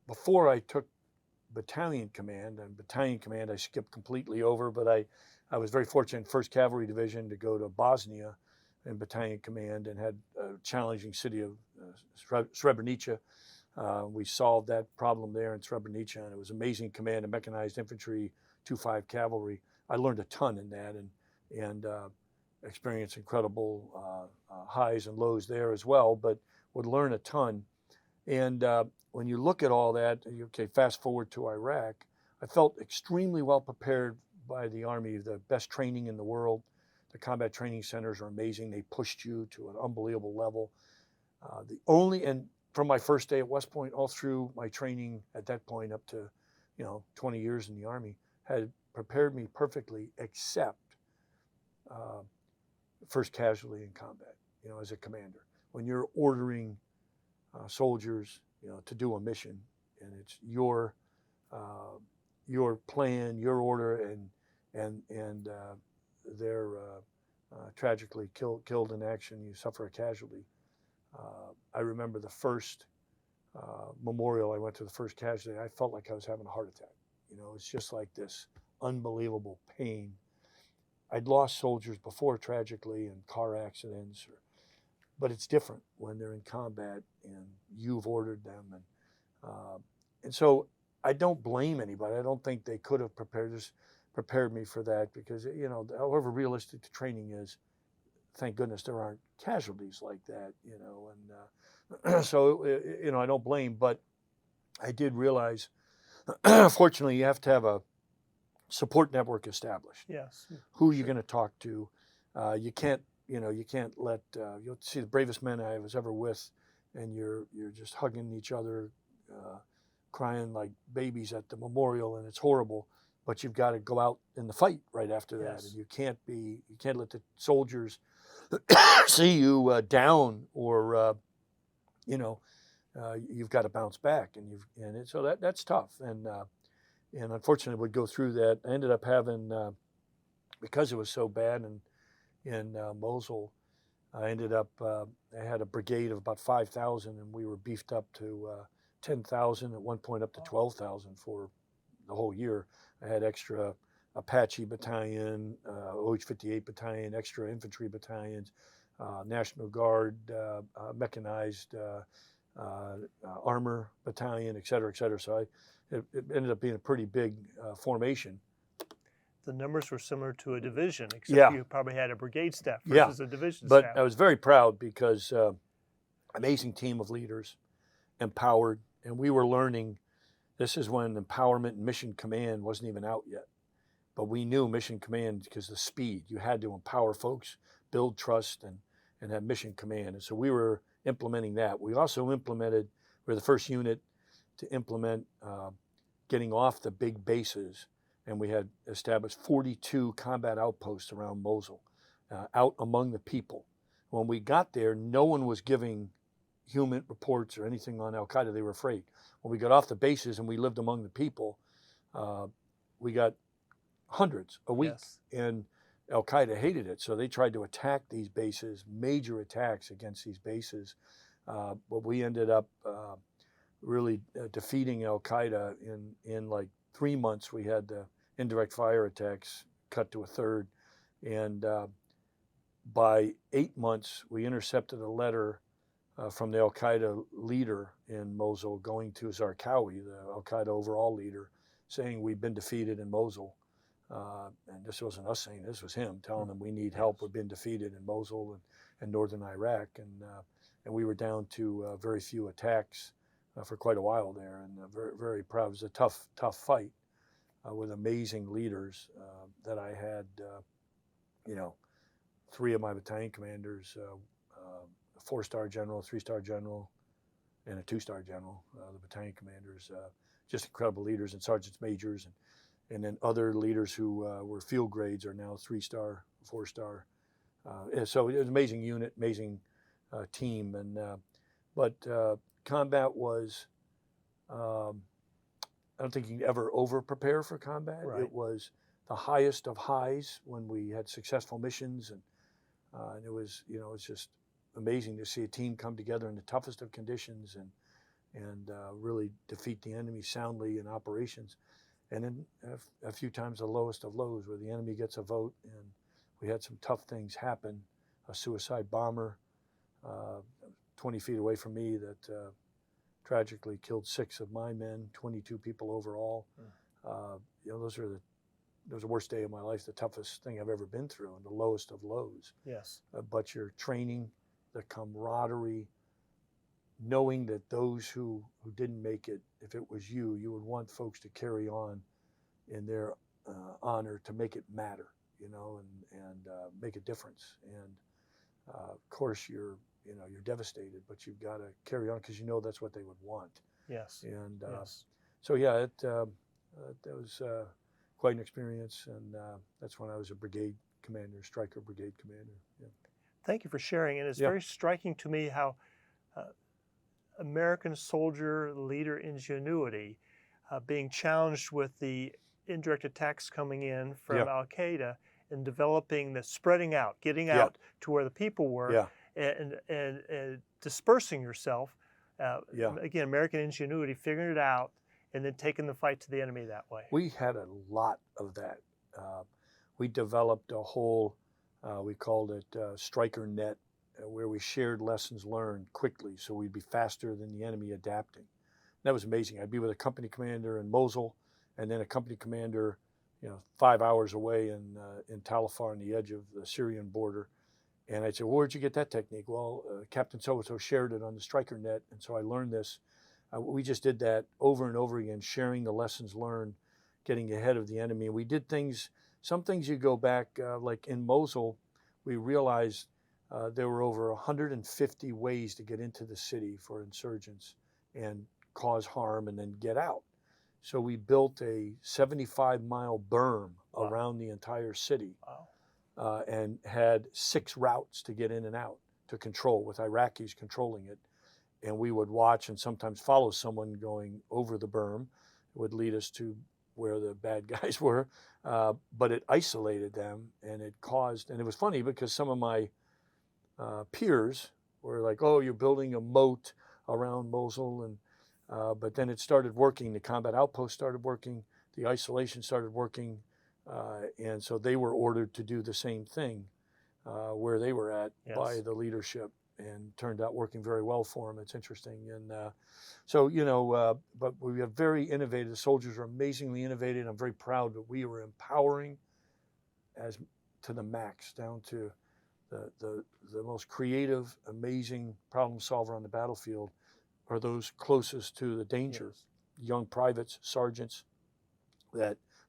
before I took battalion command, I skipped completely over, but I was very fortunate in 1st Cavalry Division to go to Bosnia in battalion command and had a challenging city of Srebrenica. We solved that problem there in Srebrenica, and it was amazing command of mechanized infantry, 2-5 cavalry. I learned a ton in that and experienced incredible highs and lows there as well, but would learn a ton. And when you look at all that, fast forward to Iraq, I felt extremely well prepared by the Army, the best training in the world. The combat training centers are amazing. They pushed you to an unbelievable level. And from my first day at West Point all through my training at that point up to, 20 years in the Army, had prepared me perfectly except first casualty in combat, as a commander. When you're ordering soldiers, to do a mission, and it's your plan, your order, and they're tragically killed in action, you suffer a casualty. I remember the first memorial I went to, the first casualty, I felt like I was having a heart attack. It's just like this unbelievable pain. I'd lost soldiers before tragically in car accidents, but it's different when they're in combat and you've ordered them. And so I don't blame anybody. I don't think they could have prepared me for that because, however realistic the training is, thank goodness there aren't casualties like that, and so, I don't blame, but I did realize, fortunately, you have to have a support network established. Yes. Who you're going to talk to. You can't let, you'll see the bravest men I was ever with, and you're just hugging each other, crying like babies at the memorial, and it's horrible, but you've got to go out in the fight right after that. Yes. And you can't let the soldiers see you down or, you've got to bounce back, so that's tough. And unfortunately would go through that. I ended up having, because it was so bad in Mosul, I had a brigade of about 5,000, and we were beefed up to 10,000, at one point up to 12,000 for the whole year. I had extra Apache battalion, OH-58 battalion, extra infantry battalions, National Guard, mechanized armor battalion, et cetera, et cetera. So it ended up being a pretty big formation. The numbers were similar to a division, except you probably had a brigade staff versus a division but staff. I was very proud because amazing team of leaders, empowered, and we were learning. This is when empowerment and mission command wasn't even out yet. But we knew mission command because the speed. You had to empower folks, build trust, and have mission command. And so we were implementing that. We also implemented, we're the first unit to implement getting off the big bases, and we had established 42 combat outposts around Mosul, out among the people. When we got there, no one was giving human reports or anything on Al-Qaeda. They were afraid. When we got off the bases and we lived among the people, we got hundreds a week, Yes. and Al-Qaeda hated it, so they tried to attack these bases, major attacks against these bases. But we ended up really defeating Al-Qaeda in like 3 months. We had the indirect fire attacks cut to a third, and by 8 months, we intercepted a letter from the Al-Qaeda leader in Mosul going to Zarqawi, the Al-Qaeda overall leader, saying we've been defeated in Mosul. And this wasn't us saying, this was him telling them we need help. We've been defeated in Mosul and northern Iraq. And we were down to very few attacks for quite a while there, and very, very proud. It was a tough fight with amazing leaders that I had, 3 of my battalion commanders, a 4-star general, a 3-star general, and a 2-star general, the battalion commanders, just incredible leaders, and sergeants majors, and then other leaders who were field grades are now 3-star, 4-star. So it was an amazing unit, amazing team. But combat was, I don't think you can ever over prepare for combat. Right. It was the highest of highs when we had successful missions, and it was, it's just amazing to see a team come together in the toughest of conditions and really defeat the enemy soundly in operations. And then a few times the lowest of lows, where the enemy gets a vote, and we had some tough things happen. A suicide bomber 20 feet away from me that tragically killed 6 of my men, 22 people overall. Those are the worst day of my life, the toughest thing I've ever been through, and the lowest of lows. Yes. But your training, the camaraderie, knowing that those who didn't make it, if it was you would want folks to carry on in their honor to make it matter, and make a difference. And of course you're devastated, but you've got to carry on because that's what they would want. Yes. And yes. so yeah, that was quite an experience, and that's when I was a brigade commander, Stryker brigade commander. Yeah. Thank you for sharing. And it's very striking to me how American soldier leader ingenuity being challenged with the indirect attacks coming in from Al-Qaeda and developing the spreading out, getting out to where the people were, and dispersing yourself. Again, American ingenuity, figuring it out, and then taking the fight to the enemy that way. We had a lot of that. We developed a whole, we called it Stryker Net, where we shared lessons learned quickly, so we'd be faster than the enemy adapting. That was amazing. I'd be with a company commander in Mosul, and then a company commander, 5 hours away in Tal Afar on the edge of the Syrian border. And I'd say, well, where'd you get that technique? Well, Captain so-and-so shared it on the Stryker Net, and so I learned this. We just did that over and over again, sharing the lessons learned, getting ahead of the enemy. And we did things, some things you go back, like in Mosul, we realized there were over 150 ways to get into the city for insurgents and cause harm and then get out. So we built a 75-mile berm around the entire city. And had 6 routes to get in and out to control, with Iraqis controlling it. And we would watch and sometimes follow someone going over the berm. It would lead us to where the bad guys were, but it isolated them, and it caused, and it was funny because some of my peers were like, oh, you're building a moat around Mosul, and but then it started working. The combat outpost started working, the isolation started working, and so they were ordered to do the same thing where they were at by the leadership, and turned out working very well for them. It's interesting. And so, but we have very innovative, the soldiers are amazingly innovative. I'm very proud that we were empowering as to the max, down to the most creative, amazing problem solver on the battlefield are those closest to the danger. Young privates, sergeants,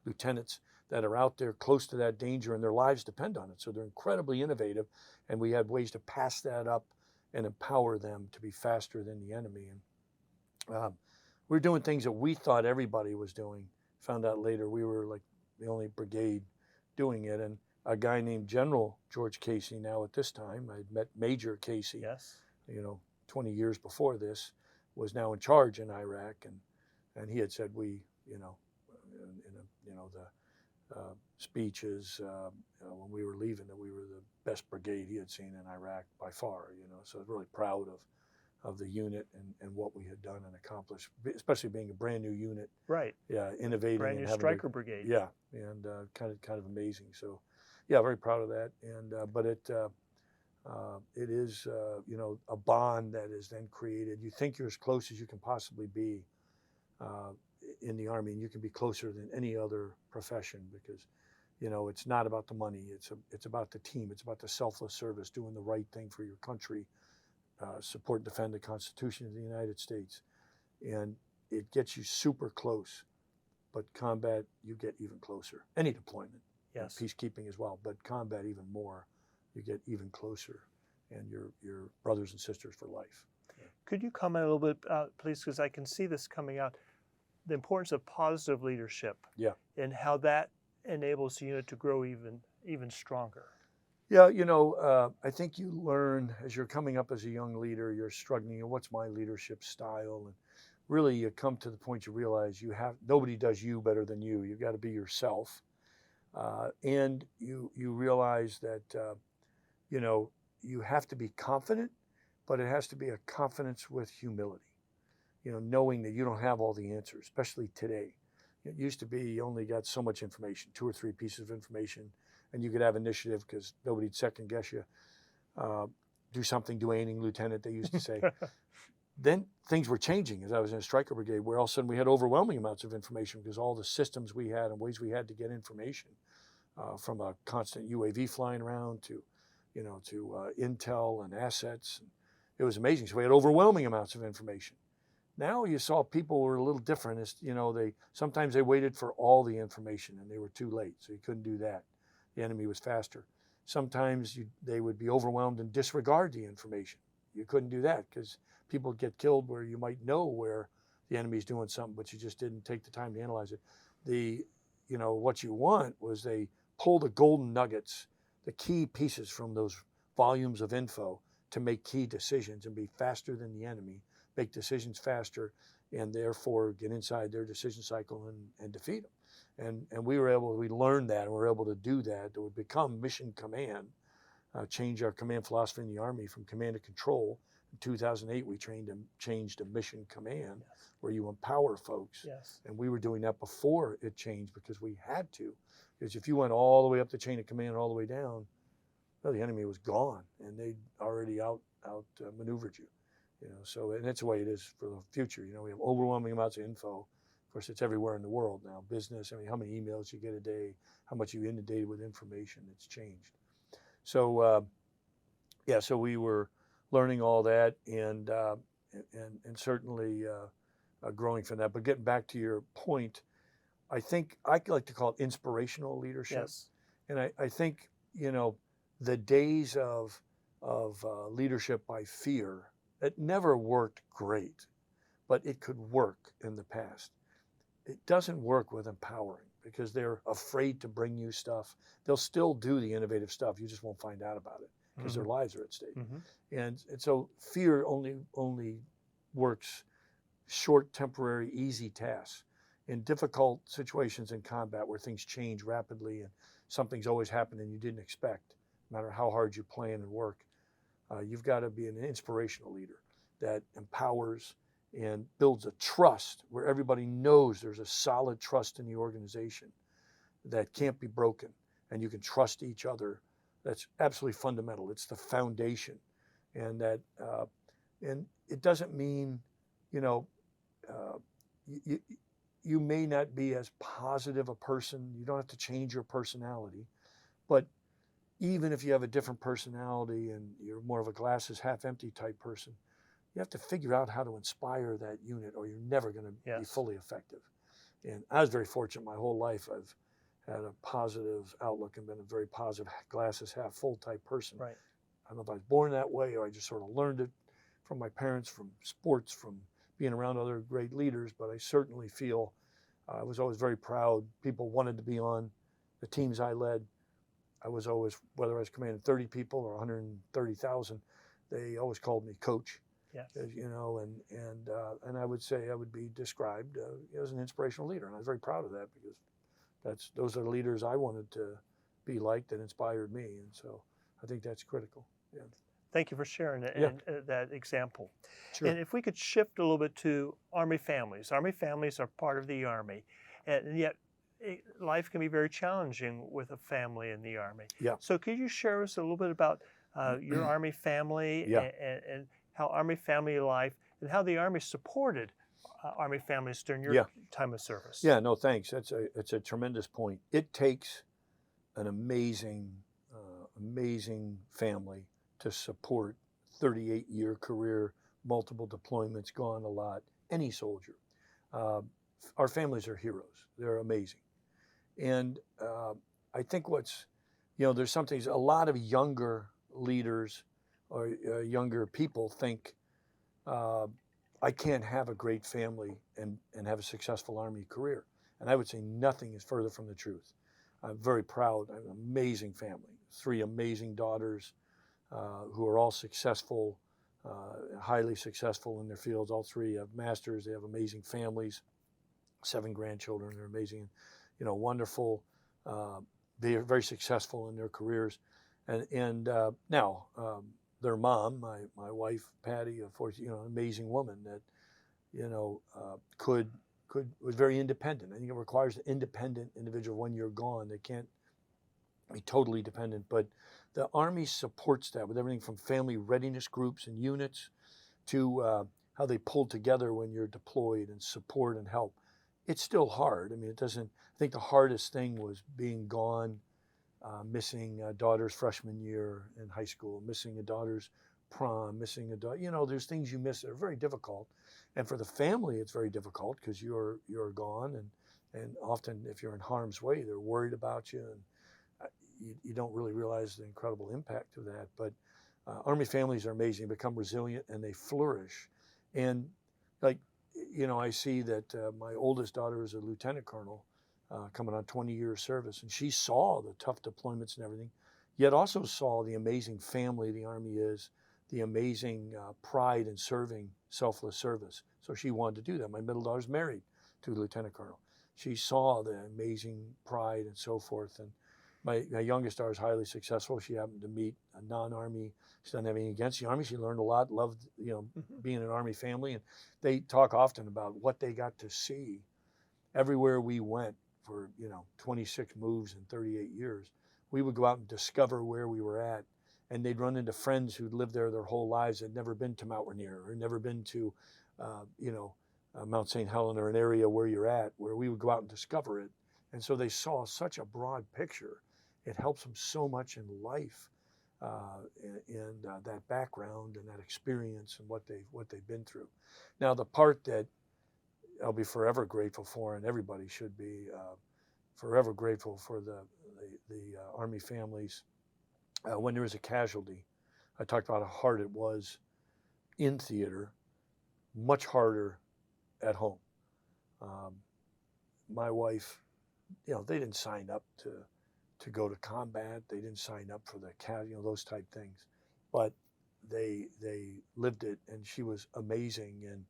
lieutenants that are out there close to that danger, and their lives depend on it. So they're incredibly innovative, and we had ways to pass that up and empower them to be faster than the enemy. And we're doing things that we thought everybody was doing. Found out later we were like the only brigade doing it. And a guy named General George Casey, now at this time, I'd met Major Casey, Yes. 20 years before this, was now in charge in Iraq. And he had said we, the speeches when we were leaving, that we were the best brigade he had seen in Iraq by far. So I was really proud of the unit and what we had done and accomplished, especially being a brand new unit. Right. Yeah, innovating Brand and new having striker brigade. Yeah, and kind of amazing. So, yeah, very proud of that. And but it is a bond that is then created. You think you're as close as you can possibly be in the Army, and you can be closer than any other profession because it's not about the money. It's about the team. It's about the selfless service, doing the right thing for your country, support and defend the Constitution of the United States, and it gets you super close. But combat, you get even closer. Any deployment, yes, peacekeeping as well, but combat even more. You get even closer, and your brothers and sisters for life. Could you comment a little bit, please, because I can see this coming out, the importance of positive leadership. Yeah. And how that enables the unit to grow even stronger. Yeah, I think you learn as you're coming up as a young leader, you're struggling, what's my leadership style? And really you come to the point you realize nobody does you better than you. You've got to be yourself. And you realize that, you have to be confident, but it has to be a confidence with humility. Knowing that you don't have all the answers, especially today. It used to be you only got so much information, 2 or 3 pieces of information, and you could have initiative because nobody'd second guess you. Do something, Duaning, Lieutenant, they used to say. Then things were changing as I was in a striker brigade, where all of a sudden we had overwhelming amounts of information because all the systems we had and ways we had to get information, from a constant UAV flying around to intel and assets. It was amazing. So we had overwhelming amounts of information. Now you saw people were a little different. Sometimes they waited for all the information and they were too late, so you couldn't do that. The enemy was faster. Sometimes they would be overwhelmed and disregard the information. You couldn't do that because people get killed where you might know where the enemy's doing something, but you just didn't take the time to analyze it. What you want was they pull the golden nuggets, the key pieces from those volumes of info to make key decisions and be faster than the enemy, make decisions faster, and therefore get inside their decision cycle and defeat them. And we learned that, and we were able to do that. It would become mission command, change our command philosophy in the Army from command and control. In 2008, we changed to mission command, yes, where you empower folks. Yes. And we were doing that before it changed because we had to. Because if you went all the way up the chain of command, all the way down, well, the enemy was gone, and they'd already out maneuvered you. So, and that's the way it is for the future. We have overwhelming amounts of info. Of course, it's everywhere in the world now. Business, how many emails you get a day, how much you inundated with information, it's changed. So, so we were learning all that and certainly growing from that. But getting back to your point, I think I like to call it inspirational leadership. Yes. And I think, the days of leadership by fear, it never worked great, but it could work in the past. It doesn't work with empowering because they're afraid to bring you stuff. They'll still do the innovative stuff. You just won't find out about it because their lives are at stake. And so fear only works short, temporary, easy tasks. In difficult situations in combat where things change rapidly and something's always happening you didn't expect, no matter how hard you plan and work, you've got to be an inspirational leader that empowers and builds a trust where everybody knows there's a solid trust in the organization that can't be broken, and you can trust each other. That's absolutely fundamental. It's the foundation, and that and it doesn't mean you may not be as positive a person. You don't have to change your personality, but even if you have a different personality and you're more of a glass is half empty type person, you have to figure out how to inspire that unit or you're never going to be fully effective. And I was very fortunate my whole life. I've had a positive outlook and been a very positive glass is half full type person. Right. I don't know if I was born that way or I just sort of learned it from my parents, from sports, from being around other great leaders, but I certainly feel I was always very proud. People wanted to be on the teams I led. I was always, whether I was commanding 30 people or 130,000, they always called me coach. Yes. You know, and I would say I would be described as an inspirational leader, and I was very proud of that because those are the leaders I wanted to be like that inspired me, and so I think that's critical. Yeah. Thank you for sharing that, Yeah. and, that example. Sure. And if we could shift a little bit to Army families. Army families are part of the Army, and yet life can be very challenging with a family in the Army. Yeah. So could you share us a little bit about your Army family Yeah. and how Army family life and how the Army supported Army families during your Yeah. time of service? Yeah, no, thanks. It's a tremendous point. It takes an amazing family to support 38-year career, multiple deployments, gone a lot, any soldier. Our families are heroes. They're amazing. And I think there's something, a lot of younger leaders or younger people think, I can't have a great family and have a successful Army career. And I would say nothing is further from the truth. I'm very proud. I have an amazing family, 3 amazing daughters who are all successful, highly successful in their fields. All 3 have masters. They have amazing families, 7 grandchildren. They're amazing, wonderful. They are very successful in their careers. And now their mom, my wife, Patty, of course, an amazing woman that, was very independent. I think it requires an independent individual when you're gone. They can't be totally dependent, but the Army supports that with everything from family readiness groups and units to how they pull together when you're deployed and support and help. It's still hard. I mean, I think the hardest thing was being gone, missing a daughter's freshman year in high school, missing a daughter's prom, missing a daughter. There's things you miss that are very difficult. And for the family, it's very difficult because you're gone. And often if you're in harm's way, they're worried about you. And you don't really realize the incredible impact of that. But Army families are amazing. They become resilient and they flourish. And I see that my oldest daughter is a lieutenant colonel coming on 20 years service. And she saw the tough deployments and everything, yet also saw the amazing family the Army is, the amazing pride in serving selfless service. So she wanted to do that. My middle daughter's married to a lieutenant colonel. She saw the amazing pride and so forth. And my youngest daughter is highly successful. She happened to meet a non-Army. She doesn't have anything against the Army. She learned a lot, loved, being an Army family. And they talk often about what they got to see everywhere we went for, 26 moves in 38 years. We would go out and discover where we were at. And they'd run into friends who'd lived there their whole lives, had never been to Mount Rainier or never been to, Mount St. Helena or an area where you're at, where we would go out and discover it. And so they saw such a broad picture. It helps them so much in life, and that background and that experience and what they've been through. Now, the part that I'll be forever grateful for, and everybody should be forever grateful for the Army families. When there is a casualty, I talked about how hard it was in theater, much harder at home. My wife, they didn't sign up to go to combat. They didn't sign up for the those type things, but they lived it, and she was amazing. And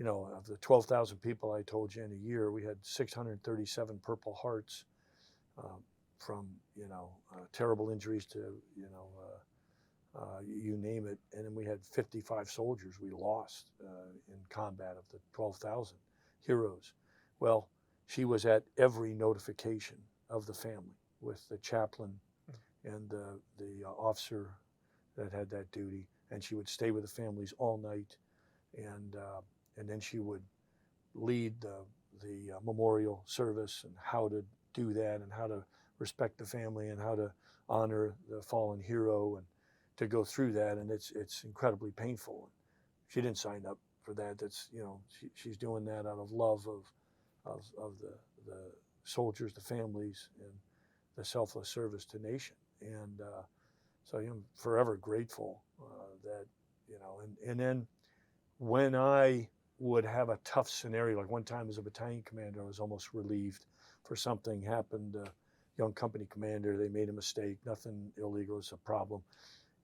of the 12,000 people I told you in a year, we had 637 Purple Hearts. From terrible injuries to you name it, and then we had 55 soldiers we lost in combat of the 12,000 heroes. Well, she was at every notification of the family with the chaplain and the officer that had that duty, and she would stay with the families all night, and then she would lead the memorial service and how to do that and how to respect the family and how to honor the fallen hero and to go through that. And it's incredibly painful. She didn't sign up for that. That's, she's doing that out of love of the soldiers, the families, and the selfless service to nation. And So I'm forever grateful that, and then when I would have a tough scenario, like one time as a battalion commander, I was almost relieved for something happened. Young company commander, they made a mistake, nothing illegal, it's a problem.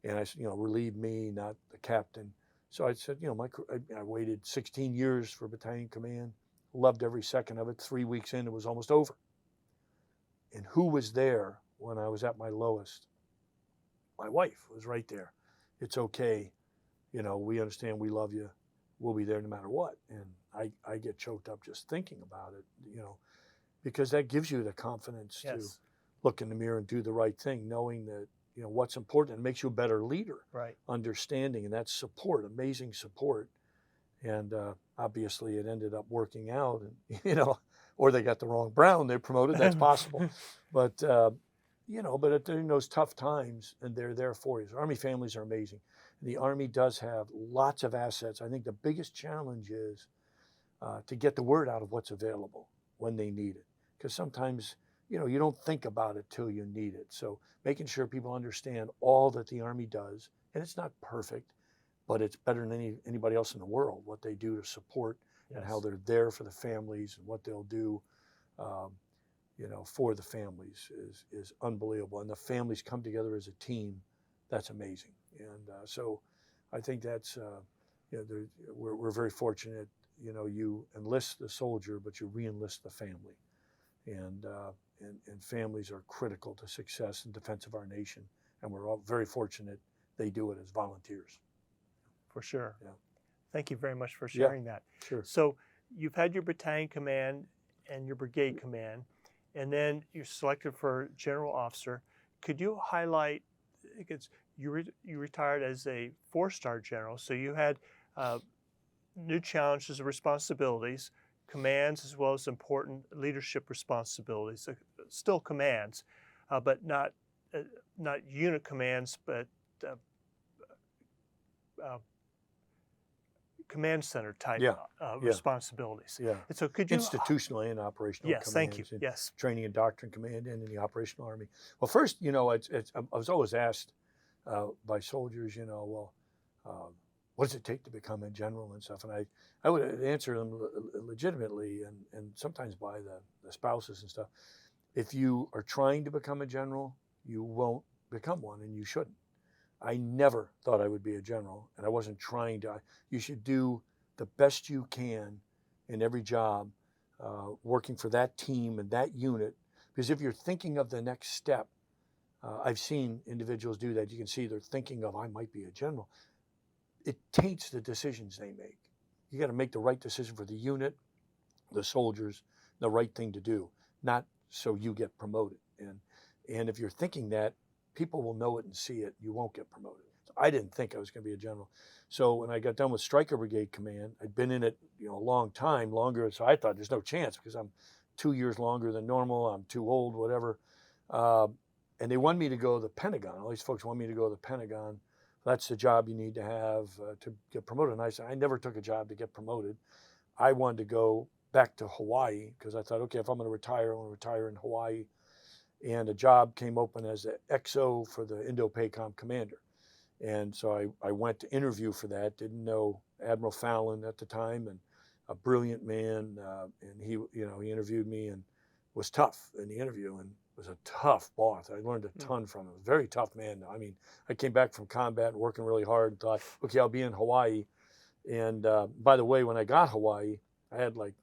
And I said, relieve me, not the captain. So I said, I waited 16 years for battalion command, loved every second of it. 3 weeks in, it was almost over. And who was there when I was at my lowest? My wife was right there. It's okay. We understand, we love you. We'll be there no matter what. And I get choked up just thinking about it, because that gives you the confidence to Yes. look in the mirror and do the right thing, knowing that, what's important. It makes you a better leader, Right. understanding, and that's support, amazing support. And obviously it ended up working out, and, or they got the wrong Brown, they're promoted, that's possible. But, but during those tough times, and they're there for you. So Army families are amazing. The Army does have lots of assets. I think the biggest challenge is to get the word out of what's available when they need it. Because sometimes, you don't think about it till you need it. So making sure people understand all that the Army does, and it's not perfect, but it's better than anybody else in the world, what they do to support and how they're there for the families and what they'll do, for the families is unbelievable. And the families come together as a team. That's amazing. And so I think that's, we're very fortunate, you enlist the soldier, but you re-enlist the family. And families are critical to success and defense of our nation. And we're all very fortunate they do it as volunteers. For sure. Yeah. Thank you very much for sharing that. Sure. So you've had your battalion command and your brigade command, and then you're selected for general officer. Could you highlight, because you retired as a 4-star general, so you had new challenges and responsibilities, commands as well as important leadership responsibilities, still commands, but not unit commands, but command center type responsibilities. Yeah. And so could you institutional and operational yes, commands. thank you. Yes. Training and doctrine command and in the operational Army. Well, first, I was always asked by soldiers, what does it take to become a general and stuff? And I would answer them legitimately and sometimes by the spouses and stuff. If you are trying to become a general, you won't become one, and you shouldn't. I never thought I would be a general, and I wasn't trying to. You should do the best you can in every job, working for that team and that unit. Because if you're thinking of the next step, I've seen individuals do that. You can see they're thinking of, I might be a general. It taints the decisions they make. You got to make the right decision for the unit, the soldiers, the right thing to do, not so you get promoted. And if you're thinking that, people will know it and see it. You won't get promoted. So I didn't think I was going to be a general. So when I got done with Stryker Brigade Command, I'd been in it, a long time, longer. So I thought there's no chance because I'm 2 years longer than normal. I'm too old, whatever. And they wanted me to go to the Pentagon. All these folks want me to go to the Pentagon. That's the job you need to have to get promoted. And I said, I never took a job to get promoted. I wanted to go back to Hawaii because I thought, okay, if I'm going to retire, I want to retire in Hawaii. And a job came open as the XO for the Indo-PACOM commander. And so I went to interview for that, didn't know Admiral Fallon at the time, and a brilliant man. And he interviewed me and was tough in the interview and was a tough boss. I learned a ton from him. Very tough man. I mean, I came back from combat and working really hard and thought, okay, I'll be in Hawaii. And by the way, when I got Hawaii, I had like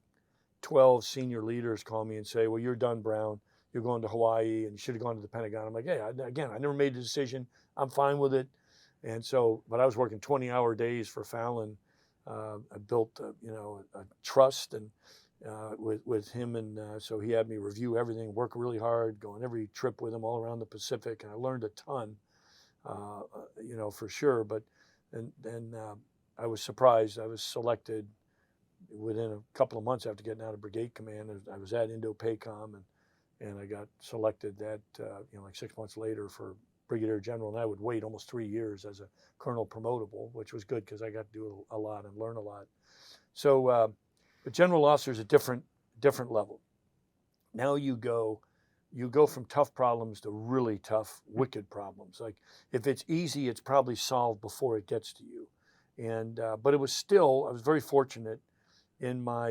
12 senior leaders call me and say, well, you're done, Brown. You're going to Hawaii and you should have gone to the Pentagon. I'm like, hey, again, I never made a decision. I'm fine with it. And so, but I was working 20-hour days for Fallon. I built, a trust and with him. And so he had me review everything, work really hard, go on every trip with him all around the Pacific. And I learned a ton, for sure. But then I was surprised. I was selected within a couple of months after getting out of Brigade Command. I was at Indo-PACOM and I got selected that, like 6 months later for Brigadier General, and I would wait almost 3 years as a Colonel promotable, which was good because I got to do a lot and learn a lot. So, but General Officer is a different level. Now you go you go from tough problems to really tough, wicked problems. Like if it's easy, it's probably solved before it gets to you. And but it was still, I was very fortunate in my,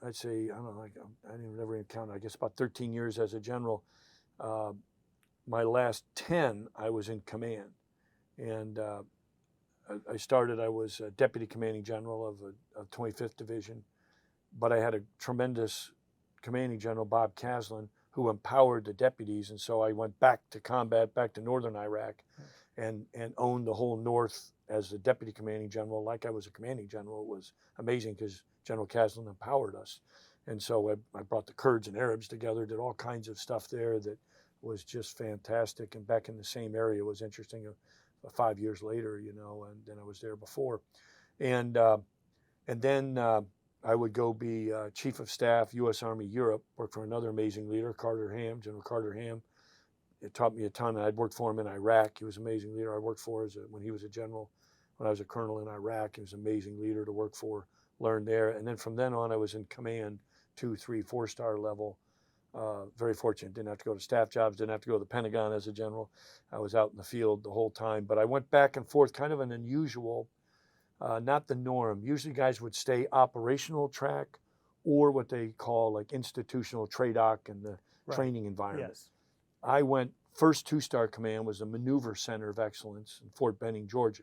I'd say, I don't know, I didn't never even count. I guess about 13 years as a general. Uh, my last 10, I was in command, and I started. I was a deputy commanding general of 25th Division, but I had a tremendous commanding general, Bob Caslin, who empowered the deputies, and so I went back to combat, back to northern Iraq, and owned the whole north as the deputy commanding general, like I was a commanding general. It was amazing because General Caslin empowered us, and so I brought the Kurds and Arabs together, did all kinds of stuff there that was just fantastic. And back in the same area was interesting. 5 years later, and then I was there before, and then I would go be Chief of Staff, U.S. Army Europe, work for another amazing leader, General Carter Ham. It taught me a ton. I'd worked for him in Iraq. He was an amazing leader. I worked for when he was a general, when I was a colonel in Iraq. He was an amazing leader to work for, learned there. And then from then on, I was in command, 2, 3, 4-star level. Very fortunate. Didn't have to go to staff jobs, didn't have to go to the Pentagon as a general. I was out in the field the whole time. But I went back and forth, kind of an unusual, not the norm. Usually guys would stay operational track or what they call like institutional TRADOC and the training environment. Yes. I went first 2-star command was the Maneuver Center of Excellence in Fort Benning, Georgia.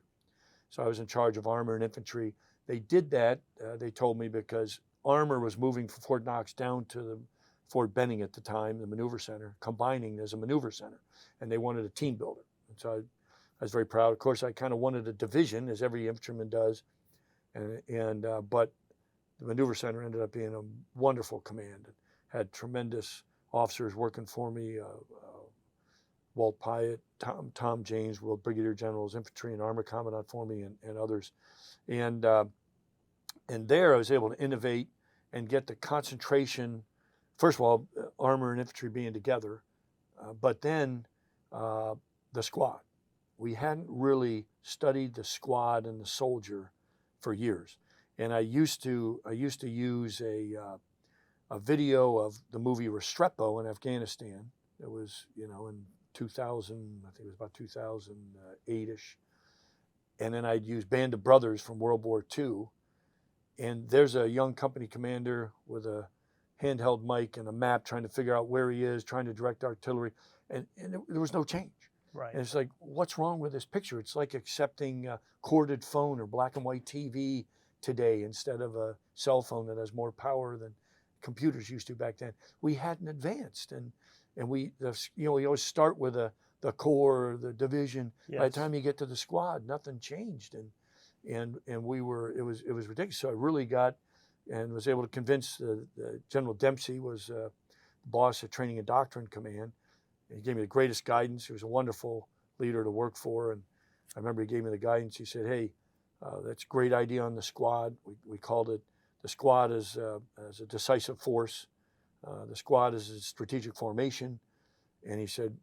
So I was in charge of armor and infantry. They did that, they told me, because armor was moving from Fort Knox down to the Fort Benning at the time, the Maneuver Center, combining as a maneuver center. And they wanted a team builder. And so I was very proud. Of course, I kind of wanted a division, as every infantryman does. But the Maneuver Center ended up being a wonderful command. It had tremendous officers working for me. Walt Pyatt, Tom James, World Brigadier General's Infantry and Armor Commandant for me, and others. And there I was able to innovate and get the concentration, first of all, armor and infantry being together, but then the squad. We hadn't really studied the squad and the soldier for years. And I used to use a video of the movie Restrepo in Afghanistan. It was, in 2000, I think it was about 2008-ish. And then I'd use Band of Brothers from World War II. And there's a young company commander with a handheld mic and a map trying to figure out where he is, trying to direct artillery. And there was no change. Right. And it's like, what's wrong with this picture? It's like accepting a corded phone or black and white TV today instead of a cell phone that has more power than computers used to back then. We hadn't advanced, and we always start with the corps, the division. Yes. By the time you get to the squad, nothing changed, and we were, it was ridiculous. So I really got and was able to convince General Dempsey was boss at Training and Doctrine Command. He gave me the greatest guidance. He was a wonderful leader to work for. And I remember he gave me the guidance. He said, hey, that's a great idea on the squad. We called it, the squad as a decisive force. The squad is a strategic formation. And he said,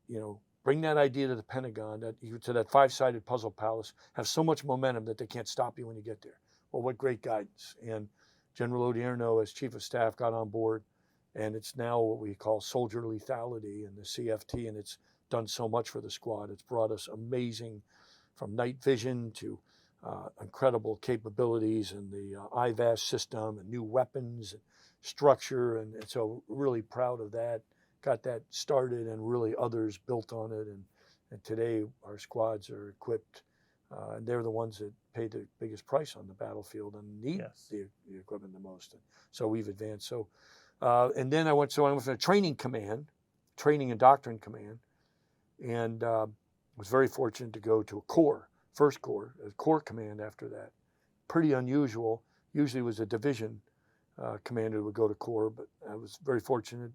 bring that idea to the Pentagon, to that 5-sided puzzle palace, have so much momentum that they can't stop you when you get there. Well, what great guidance. And General Odierno, as Chief of Staff, got on board. And it's now what we call soldier lethality in the CFT, and it's done so much for the squad. It's brought us amazing, from night vision to incredible capabilities in the IVAS system and new weapons and structure. And so really proud of that. Got that started, and really others built on it. And today our squads are equipped, and they're the ones that pay the biggest price on the battlefield and need the equipment the most. And so we've advanced. So. And then I went from a training and doctrine command, and was very fortunate to go to a corps, first corps, a corps command after that. Pretty unusual. Usually it was a division commander who would go to corps, but I was very fortunate.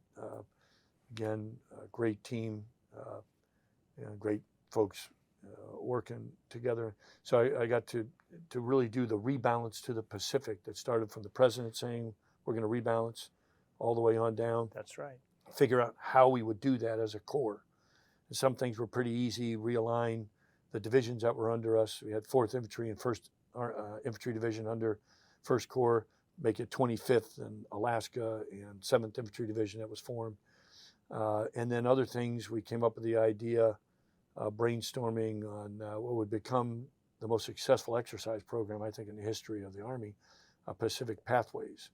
Again, a great team, great folks working together. So I got to really do the rebalance to the Pacific that started from the president saying, we're going to rebalance, all the way on down. That's right. Figure out how we would do that as a corps. And some things were pretty easy. Realign the divisions that were under us. We had 4th Infantry and 1st Infantry Division under 1st Corps, make it 25th in Alaska, and 7th Infantry Division that was formed. And then other things, we came up with the idea, brainstorming on what would become the most successful exercise program, I think, in the history of the Army, Pacific Pathways.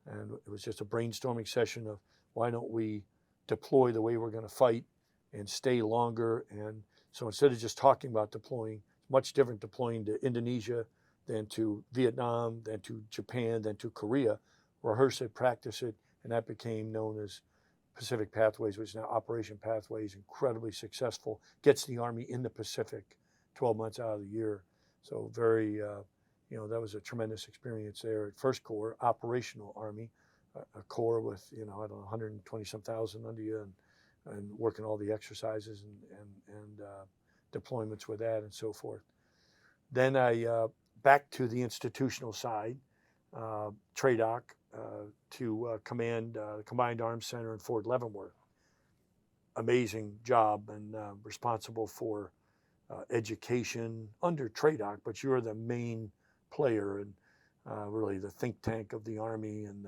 And it was just a brainstorming session of why don't we deploy the way we're going to fight and stay longer. And so instead of just talking about deploying, much different deploying to Indonesia than to Vietnam, than to Japan, than to Korea. Rehearse it, practice it, and that became known as Pacific Pathways, which is now Operation Pathways, incredibly successful, gets the Army in the Pacific 12 months out of the year. So very, that was a tremendous experience there at First Corps, operational Army, a corps with, I don't know, 120 some thousand under you, and working all the exercises and deployments with that and so forth. Then I back to the institutional side, TRADOC, to command the Combined Arms Center in Fort Leavenworth. Amazing job, and responsible for education under TRADOC, but you're the main player and really the think tank of the Army, and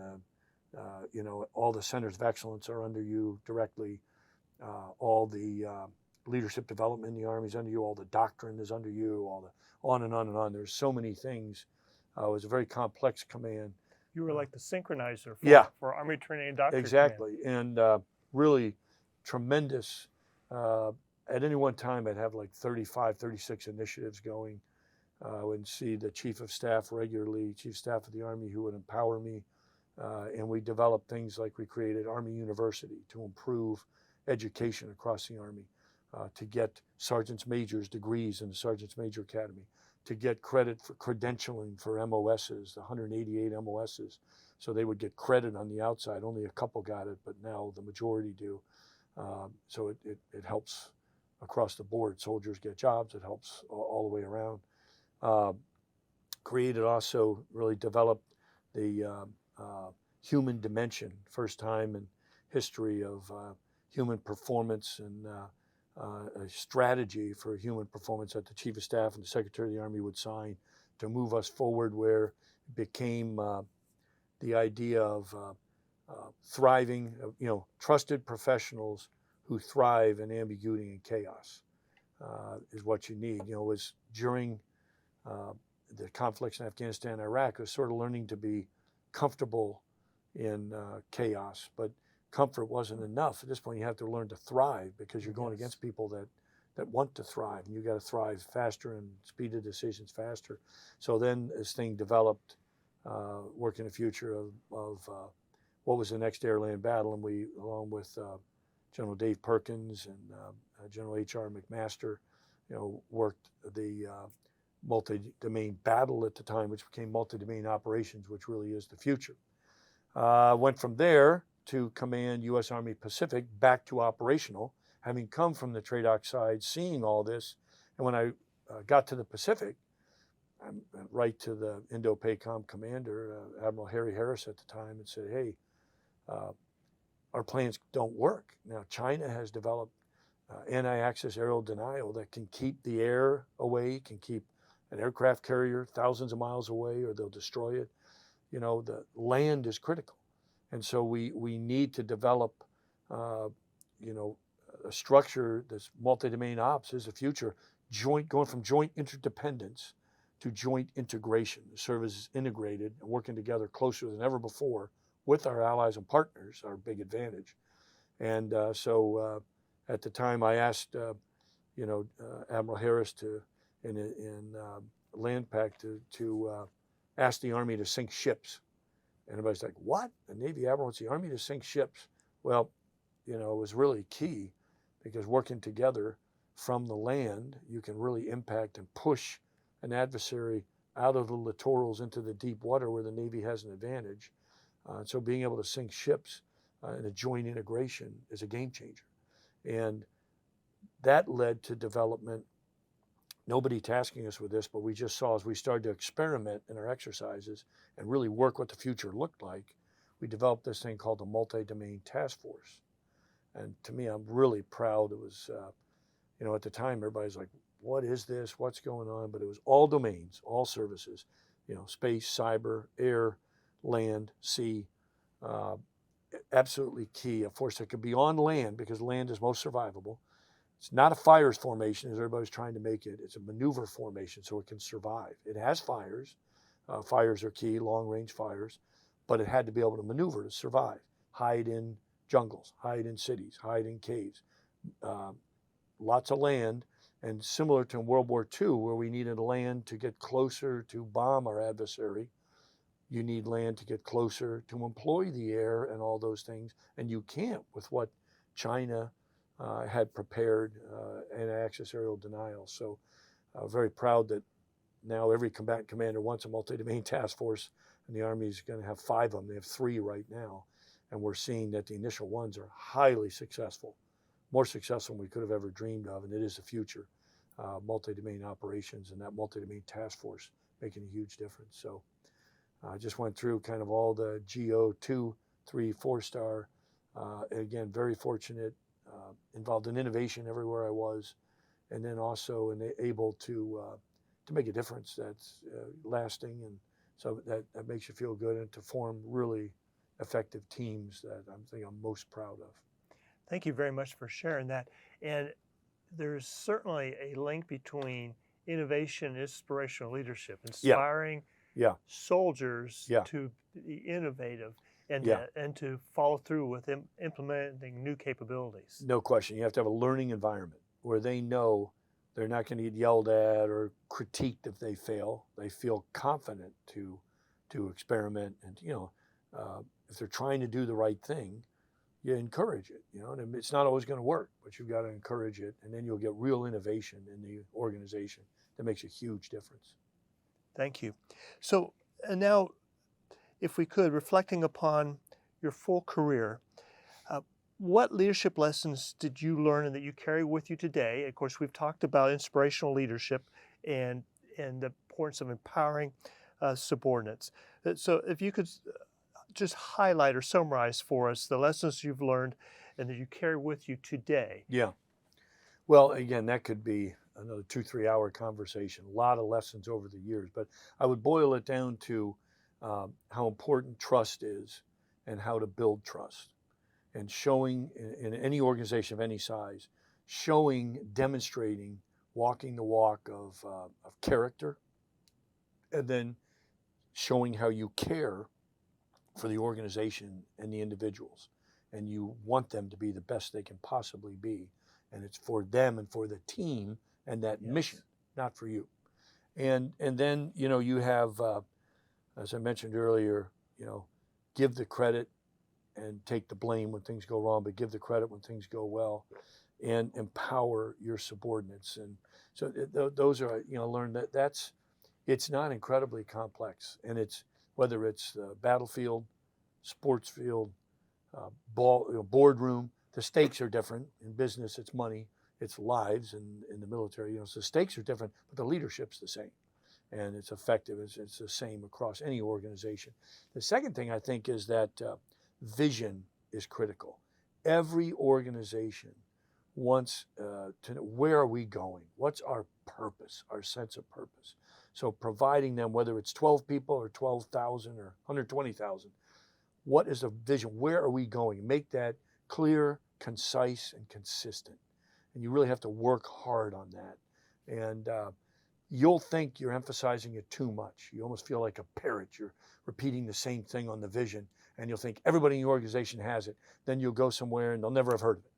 all the centers of excellence are under you directly. All the leadership development in the Army is under you. All the doctrine is under you. All the on and on and on. There's so many things. It was a very complex command. You were like the synchronizer for Army Training and Doctrine exactly. Command. And really tremendous. At any one time, I'd have like 35, 36 initiatives going. I would see the Chief of Staff regularly, Chief of Staff of the Army, who would empower me. And we developed things like we created Army University to improve education across the Army, to get sergeants majors degrees in the Sergeants Major Academy, to get credit for credentialing for MOSs, the 188 MOSs. So they would get credit on the outside. Only a couple got it, but now the majority do. So it helps across the board. Soldiers get jobs. It helps all the way around. Created also, really developed the human dimension, first time in history of human performance, and a strategy for human performance that the Chief of Staff and the Secretary of the Army would sign to move us forward, where it became the idea of thriving, trusted professionals who thrive in ambiguity and chaos is what you need. It was during the conflicts in Afghanistan and Iraq, it was sort of learning to be comfortable in chaos, but comfort wasn't enough. At this point, you have to learn to thrive, because you're going against people that want to thrive, and you got to thrive faster and speed of decisions faster. So then, as things developed, working the future of what was the next air-land battle, and we, along with General Dave Perkins and General H.R. McMaster, worked the multi-domain battle at the time, which became multi-domain operations, which really is the future. Went from there to command U.S. Army Pacific, back to operational, having come from the TRADOC side, seeing all this. And when I got to the Pacific, I went right to the Indo-PACOM commander, Admiral Harry Harris at the time, and said, hey, our plans don't work. Now, China has developed anti-access aerial denial that can keep the air away, can keep an aircraft carrier thousands of miles away, or they'll destroy it. The land is critical. And so we need to develop, a structure that's multi-domain ops is the future, going from joint interdependence to joint integration. The service is integrated and working together closer than ever before with our allies and partners, our big advantage. And so at the time, I asked, Admiral Harris in Land Pack to ask the Army to sink ships. And everybody's like, what? A Navy Admiral wants the Army to sink ships? Well, it was really key, because working together from the land, you can really impact and push an adversary out of the littorals into the deep water where the Navy has an advantage. So being able to sink ships in a joint integration is a game changer. And that led to development. Nobody tasking us with this, but we just saw, as we started to experiment in our exercises and really work what the future looked like, we developed this thing called the Multi-Domain Task Force. And to me, I'm really proud. It was, at the time, everybody's like, what is this? What's going on? But it was all domains, all services, space, cyber, air, land, sea, absolutely key. A force that could be on land because land is most survivable. It's not a fires formation as everybody's trying to make it. It's a maneuver formation so it can survive. It has fires. Fires are key, long range fires, but it had to be able to maneuver to survive. Hide in jungles, hide in cities, hide in caves. Uh, Lots of land. And similar to World War II, where we needed land to get closer to bomb our adversary, you need land to get closer to employ the air and all those things. And you can't with what China had prepared in Axis aerial denial. So very proud that now every combatant commander wants a multi-domain task force, and the Army is going to have 5 of them. They have 3 right now. And we're seeing that the initial ones are highly successful, more successful than we could have ever dreamed of. And it is the future, multi-domain operations and that multi-domain task force making a huge difference. So I just went through kind of all the GO 2, 3, 4-star. Again, very fortunate, involved in innovation everywhere I was, and then also able to make a difference that's lasting. And so that makes you feel good, and to form really effective teams that I'm most proud of. Thank you very much for sharing that. And there's certainly a link between innovation and inspirational leadership, inspiring soldiers to be innovative and to follow through with implementing new capabilities. No question. You have to have a learning environment where they know they're not going to get yelled at or critiqued if they fail. They feel confident to experiment, and if they're trying to do the right thing, you encourage it. And it's not always going to work, but you've got to encourage it, and then you'll get real innovation in the organization that makes a huge difference. Thank you. So now, if we could, reflecting upon your full career, what leadership lessons did you learn and that you carry with you today? Of course, we've talked about inspirational leadership and the importance of empowering subordinates. So if you could just highlight or summarize for us the lessons you've learned and that you carry with you today. Yeah. Well, again, that could be another 2-3 hour conversation, a lot of lessons over the years, but I would boil it down to how important trust is and how to build trust. And showing in any organization of any size, demonstrating, walking the walk of character, and then showing how you care for the organization and the individuals, and you want them to be the best they can possibly be, and it's for them and for the team and that mission, not for you. And then you have, as I mentioned earlier, give the credit and take the blame when things go wrong, but give the credit when things go well, and empower your subordinates. And so those are, learn that it's not incredibly complex, and it's whether it's the battlefield, sports field, boardroom. The stakes are different. In business, it's money, it's lives, and in the military, so the stakes are different, but the leadership's the same, and it's effective. It's the same across any organization. The second thing I think is that vision is critical. Every organization wants to know, where are we going? What's our purpose, our sense of purpose? So providing them, whether it's 12 people or 12,000 or 120,000, what is the vision? Where are we going? Make that clear, concise, and consistent. And you really have to work hard on that. And you'll think you're emphasizing it too much. You almost feel like a parrot. You're repeating the same thing on the vision, and you'll think everybody in your organization has it. Then you'll go somewhere and they'll never have heard of it.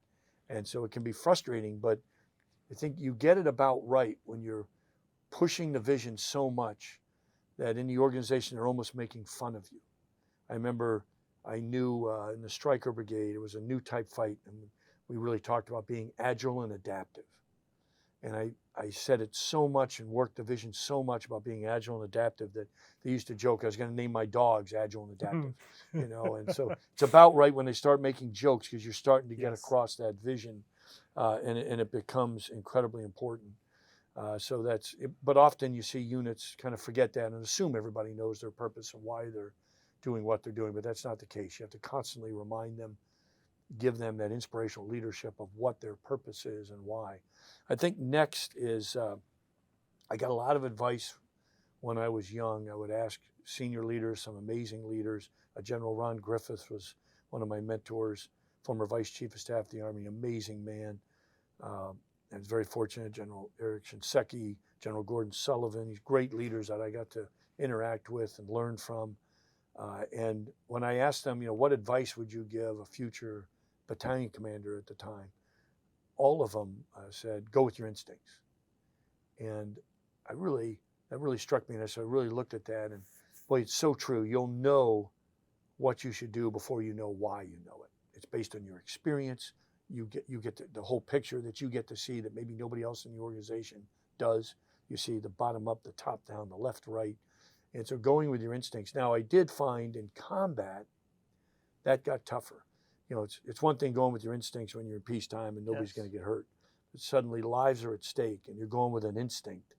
And so it can be frustrating, but I think you get it about right when you're pushing the vision so much that in the organization they're almost making fun of you. I remember I knew in the Stryker Brigade, it was a new type fight, and we really talked about being agile and adaptive. And I said it so much and worked the vision so much about being agile and adaptive that they used to joke I was going to name my dogs Agile and Adaptive, and so it's about right when they start making jokes, because you're starting to get across that vision, and it becomes incredibly important. So that's it. But often you see units kind of forget that and assume everybody knows their purpose and why they're doing what they're doing, but that's not the case. You have to constantly remind them, give them that inspirational leadership of what their purpose is and why. I think next is, I got a lot of advice when I was young. I would ask senior leaders, some amazing leaders. General Ron Griffith was one of my mentors, former Vice Chief of Staff of the Army, amazing man. I was very fortunate, General Eric Shinseki, General Gordon Sullivan, these great leaders that I got to interact with and learn from. And when I asked them, what advice would you give a future battalion commander at the time? All of them said, go with your instincts. And that really struck me. And so I really looked at that, and boy, it's so true. You'll know what you should do before you know why you know it. It's based on your experience. You get the whole picture that you get to see that maybe nobody else in the organization does. You see the bottom up, the top down, the left, right. And so going with your instincts. Now, I did find in combat that got tougher. It's one thing going with your instincts when you're in peacetime and nobody's going to get hurt. But suddenly lives are at stake and you're going with an instinct.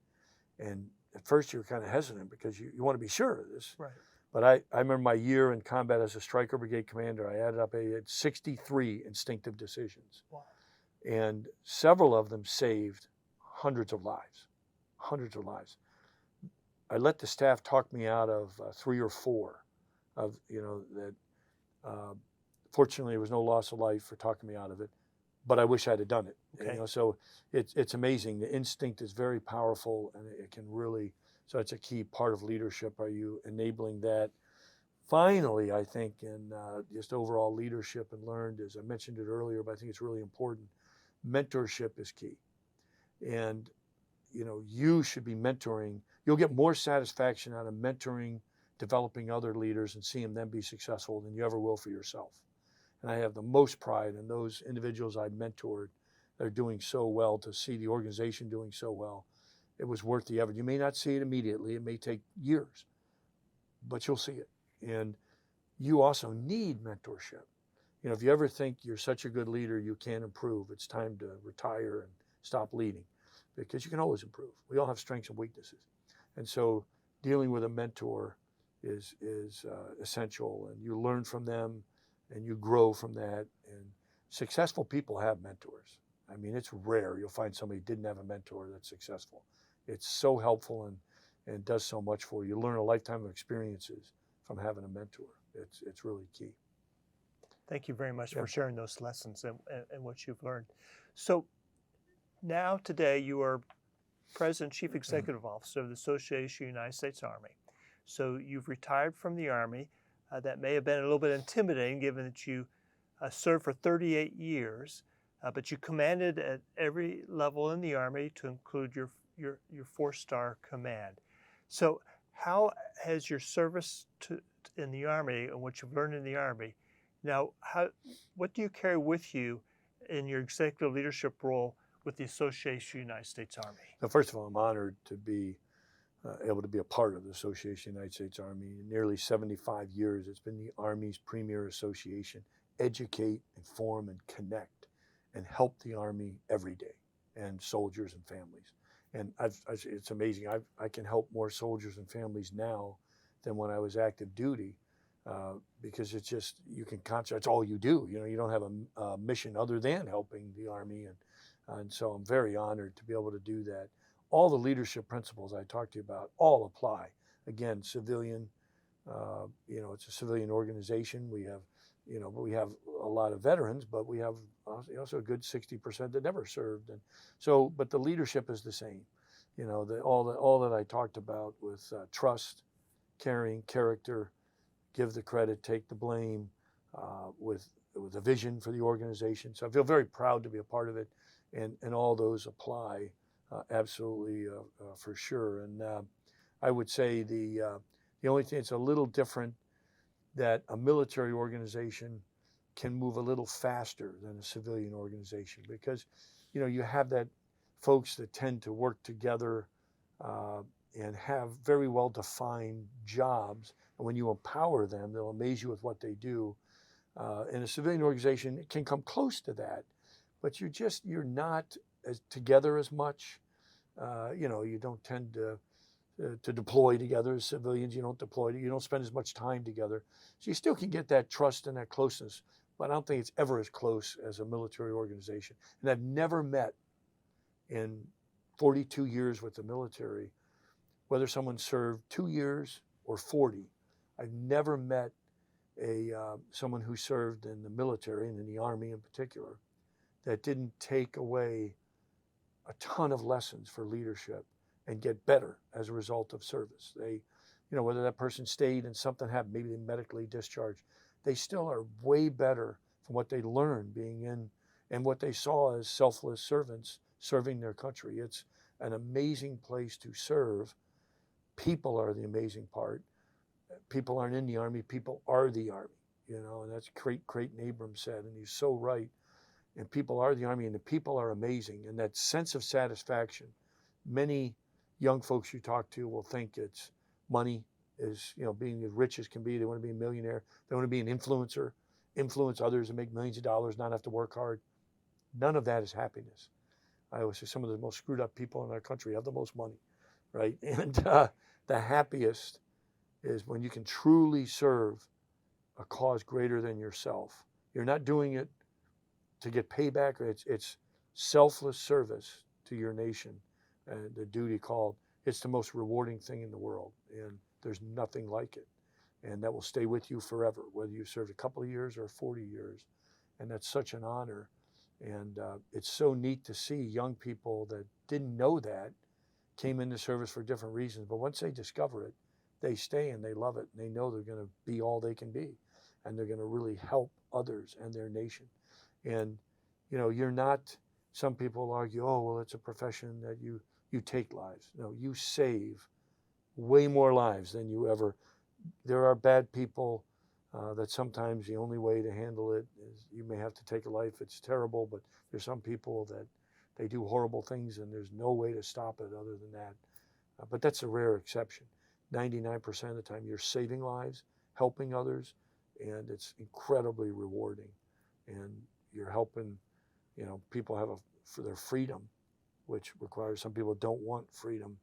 And at first you're kind of hesitant because you want to be sure of this. Right. But I remember my year in combat as a Stryker Brigade commander, I added up, I had 63 instinctive decisions. Wow. And several of them saved hundreds of lives. Hundreds of lives. I let the staff talk me out of 3 or 4 of, that fortunately there was no loss of life for talking me out of it, but I wish I'd have done it. Okay. So it's amazing. The instinct is very powerful, and it can really, so it's a key part of leadership. Are you enabling that? Finally, I think in just overall leadership and learned, as I mentioned it earlier, but I think it's really important, mentorship is key. And, you should be mentoring. You'll get more satisfaction out of mentoring, developing other leaders and seeing them be successful than you ever will for yourself. And I have the most pride in those individuals I mentored that are doing so well, to see the organization doing so well. It was worth the effort. You may not see it immediately. It may take years, but you'll see it. And you also need mentorship. If you ever think you're such a good leader, you can't improve, it's time to retire and stop leading, because you can always improve. We all have strengths and weaknesses. And so dealing with a mentor is essential, and you learn from them and you grow from that. And successful people have mentors. I mean, it's rare you'll find somebody who didn't have a mentor that's successful. It's so helpful and does so much for you. You learn a lifetime of experiences from having a mentor. It's really key. Thank you very much for sharing those lessons and what you've learned. So now today you are President, Chief Executive Officer of the Association of the United States Army. So you've retired from the Army. That may have been a little bit intimidating given that you served for 38 years, but you commanded at every level in the Army to include your 4-star command. So how has your service in the Army and what you've learned in the Army, now what do you carry with you in your executive leadership role with the Association of the United States Army? So first of all, I'm honored to be able to be a part of the Association of the United States Army. In nearly 75 years, it's been the Army's premier association. Educate, inform, and connect, and help the Army every day, and soldiers and families. And it's amazing. I can help more soldiers and families now than when I was active duty, because it's just, you can concentrate. It's all you do. You don't have a mission other than helping the Army, and so I'm very honored to be able to do that. All the leadership principles I talked to you about all apply. Again, civilian, it's a civilian organization. We have a lot of veterans, but we have also a good 60% that never served. And so, but the leadership is the same. All that I talked about with trust, caring, character, give the credit, take the blame, with a vision for the organization. So I feel very proud to be a part of it, and all those apply absolutely for sure. And I would say the only thing that's a little different, that a military organization can move a little faster than a civilian organization, because you have that folks that tend to work together and have very well defined jobs, and when you empower them, they'll amaze you with what they do. In a civilian organization, it can come close to that, but you're not as together as much. You don't tend to deploy together as civilians. You don't spend as much time together. So you still can get that trust and that closeness, but I don't think it's ever as close as a military organization. And I've never met in 42 years with the military, whether someone served 2 years or 40, I've never met someone who served in the military and in the Army in particular that didn't take away a ton of lessons for leadership and get better as a result of service. They, whether that person stayed and something happened, maybe they medically discharged, they still are way better from what they learned being in and what they saw as selfless servants serving their country. It's an amazing place to serve. People are the amazing part. People aren't in the Army, people are the Army, and that's Creighton Abrams said, and he's so right. And people are the Army, and the people are amazing. And that sense of satisfaction, many young folks you talk to will think it's money is, being as rich as can be. They want to be a millionaire. They want to be an influencer, influence others and make millions of dollars, not have to work hard. None of that is happiness. I always say some of the most screwed up people in our country have the most money, right? And the happiest is when you can truly serve a cause greater than yourself. You're not doing it to get payback. It's selfless service to your nation, and the duty called. It's the most rewarding thing in the world, and there's nothing like it. And that will stay with you forever, whether you served a couple of years or 40 years. And that's such an honor. And it's so neat to see young people that didn't know that came into service for different reasons. But once they discover it, they stay and they love it. And they know they're going to be all they can be. And they're going to really help others and their nation. And, you're not, some people argue, oh, well, it's a profession that you take lives. No, you save way more lives than you ever. There are bad people that sometimes the only way to handle it is you may have to take a life. It's terrible, but there's some people that they do horrible things and there's no way to stop it other than that. But that's a rare exception. 99% of the time you're saving lives, helping others, and it's incredibly rewarding. And you're helping, people have for their freedom, which requires some people don't want freedom.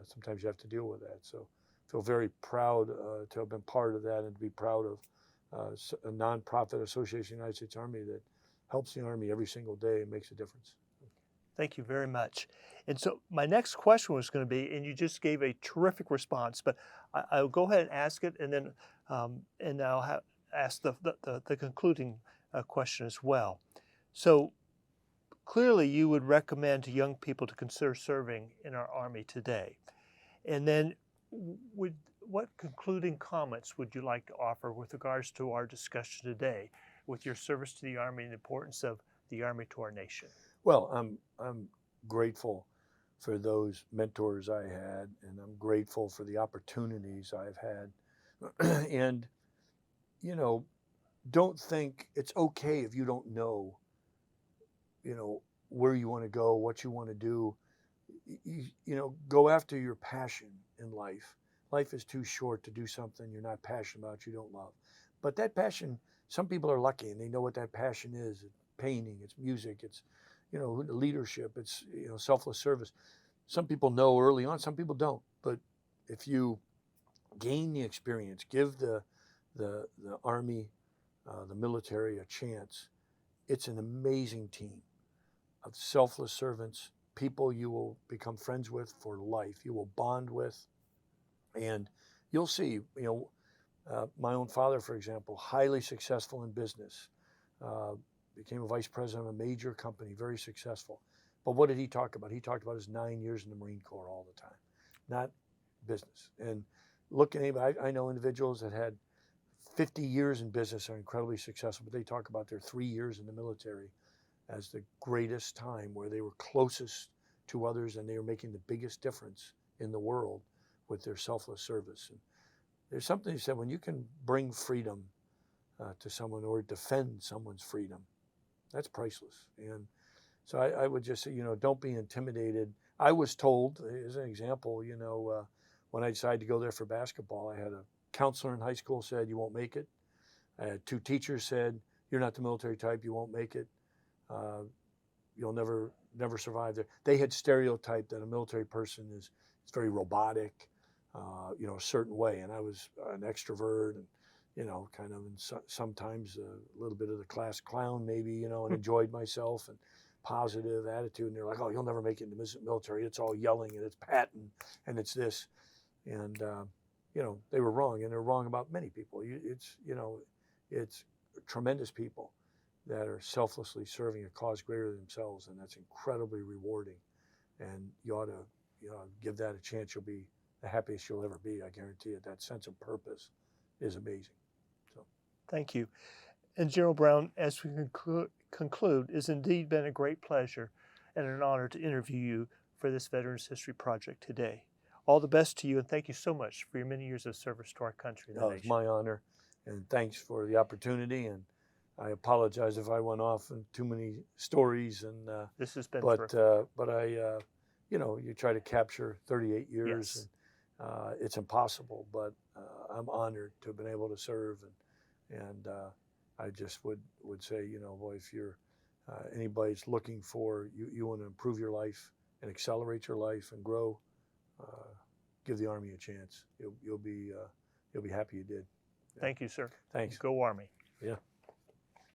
Sometimes you have to deal with that. So I feel very proud to have been part of that and to be proud of a nonprofit association of the United States Army that helps the Army every single day and makes a difference. Thank you very much. And so my next question was going to be, and you just gave a terrific response, but I'll go ahead and ask it, and then I'll ask the concluding question as well. So clearly you would recommend to young people to consider serving in our Army today. And then what concluding comments would you like to offer with regards to our discussion today with your service to the Army and the importance of the Army to our nation? Well, I'm grateful for those mentors I had, and I'm grateful for the opportunities I've had. And, don't think it's okay if you don't know, where you want to go, what you want to do. Go after your passion in life. Life is too short to do something you're not passionate about, you don't love. But that passion, some people are lucky and they know what that passion is. It's painting, it's music, it's, leadership, it's, selfless service. Some people know early on, some people don't. But if you gain the experience, give the Army, the military a chance, it's an amazing team of selfless servants, people you will become friends with for life, you will bond with. And you'll see, my own father, for example, highly successful in business, became a vice president of a major company, very successful. But what did he talk about? He talked about his 9 years in the Marine Corps all the time, not business. And I know individuals that had 50 years in business are incredibly successful, but they talk about their 3 years in the military as the greatest time where they were closest to others and they were making the biggest difference in the world with their selfless service. And there's something you said, when you can bring freedom to someone or defend someone's freedom, that's priceless. And so I would just say, don't be intimidated. I was told, as an example, when I decided to go there for basketball, I had a counselor in high school said, you won't make it. I had 2 teachers said, you're not the military type, you won't make it. You'll never survive there. They had stereotyped that a military person is very robotic, a certain way. And I was an extrovert and, kind of sometimes a little bit of the class clown maybe, and enjoyed myself and positive attitude. And they're like, oh, you'll never make it in the military. It's all yelling and it's patting and it's this. And, they were wrong, and they're wrong about many people. It's tremendous people that are selflessly serving a cause greater than themselves, and that's incredibly rewarding. And you ought to, give that a chance. You'll be the happiest you'll ever be. I guarantee it. That sense of purpose is amazing. So, Thank you. And General Brown, as we conclude, it's indeed been a great pleasure and an honor to interview you for this Veterans History Project today. All the best to you, and thank you so much for your many years of service to our country and the it's nation. my honor, and thanks for the opportunity. And I apologize if I went off in too many stories. And This has been but terrific. but I, you try to capture 38 years, Yes. and it's impossible. But I'm honored to have been able to serve, and I just would say, boy, if you're anybody's looking for you want to improve your life and accelerate your life and grow, give the Army a chance. You'll be happy you did. Thank you, sir. Thanks. Go Army. Yeah.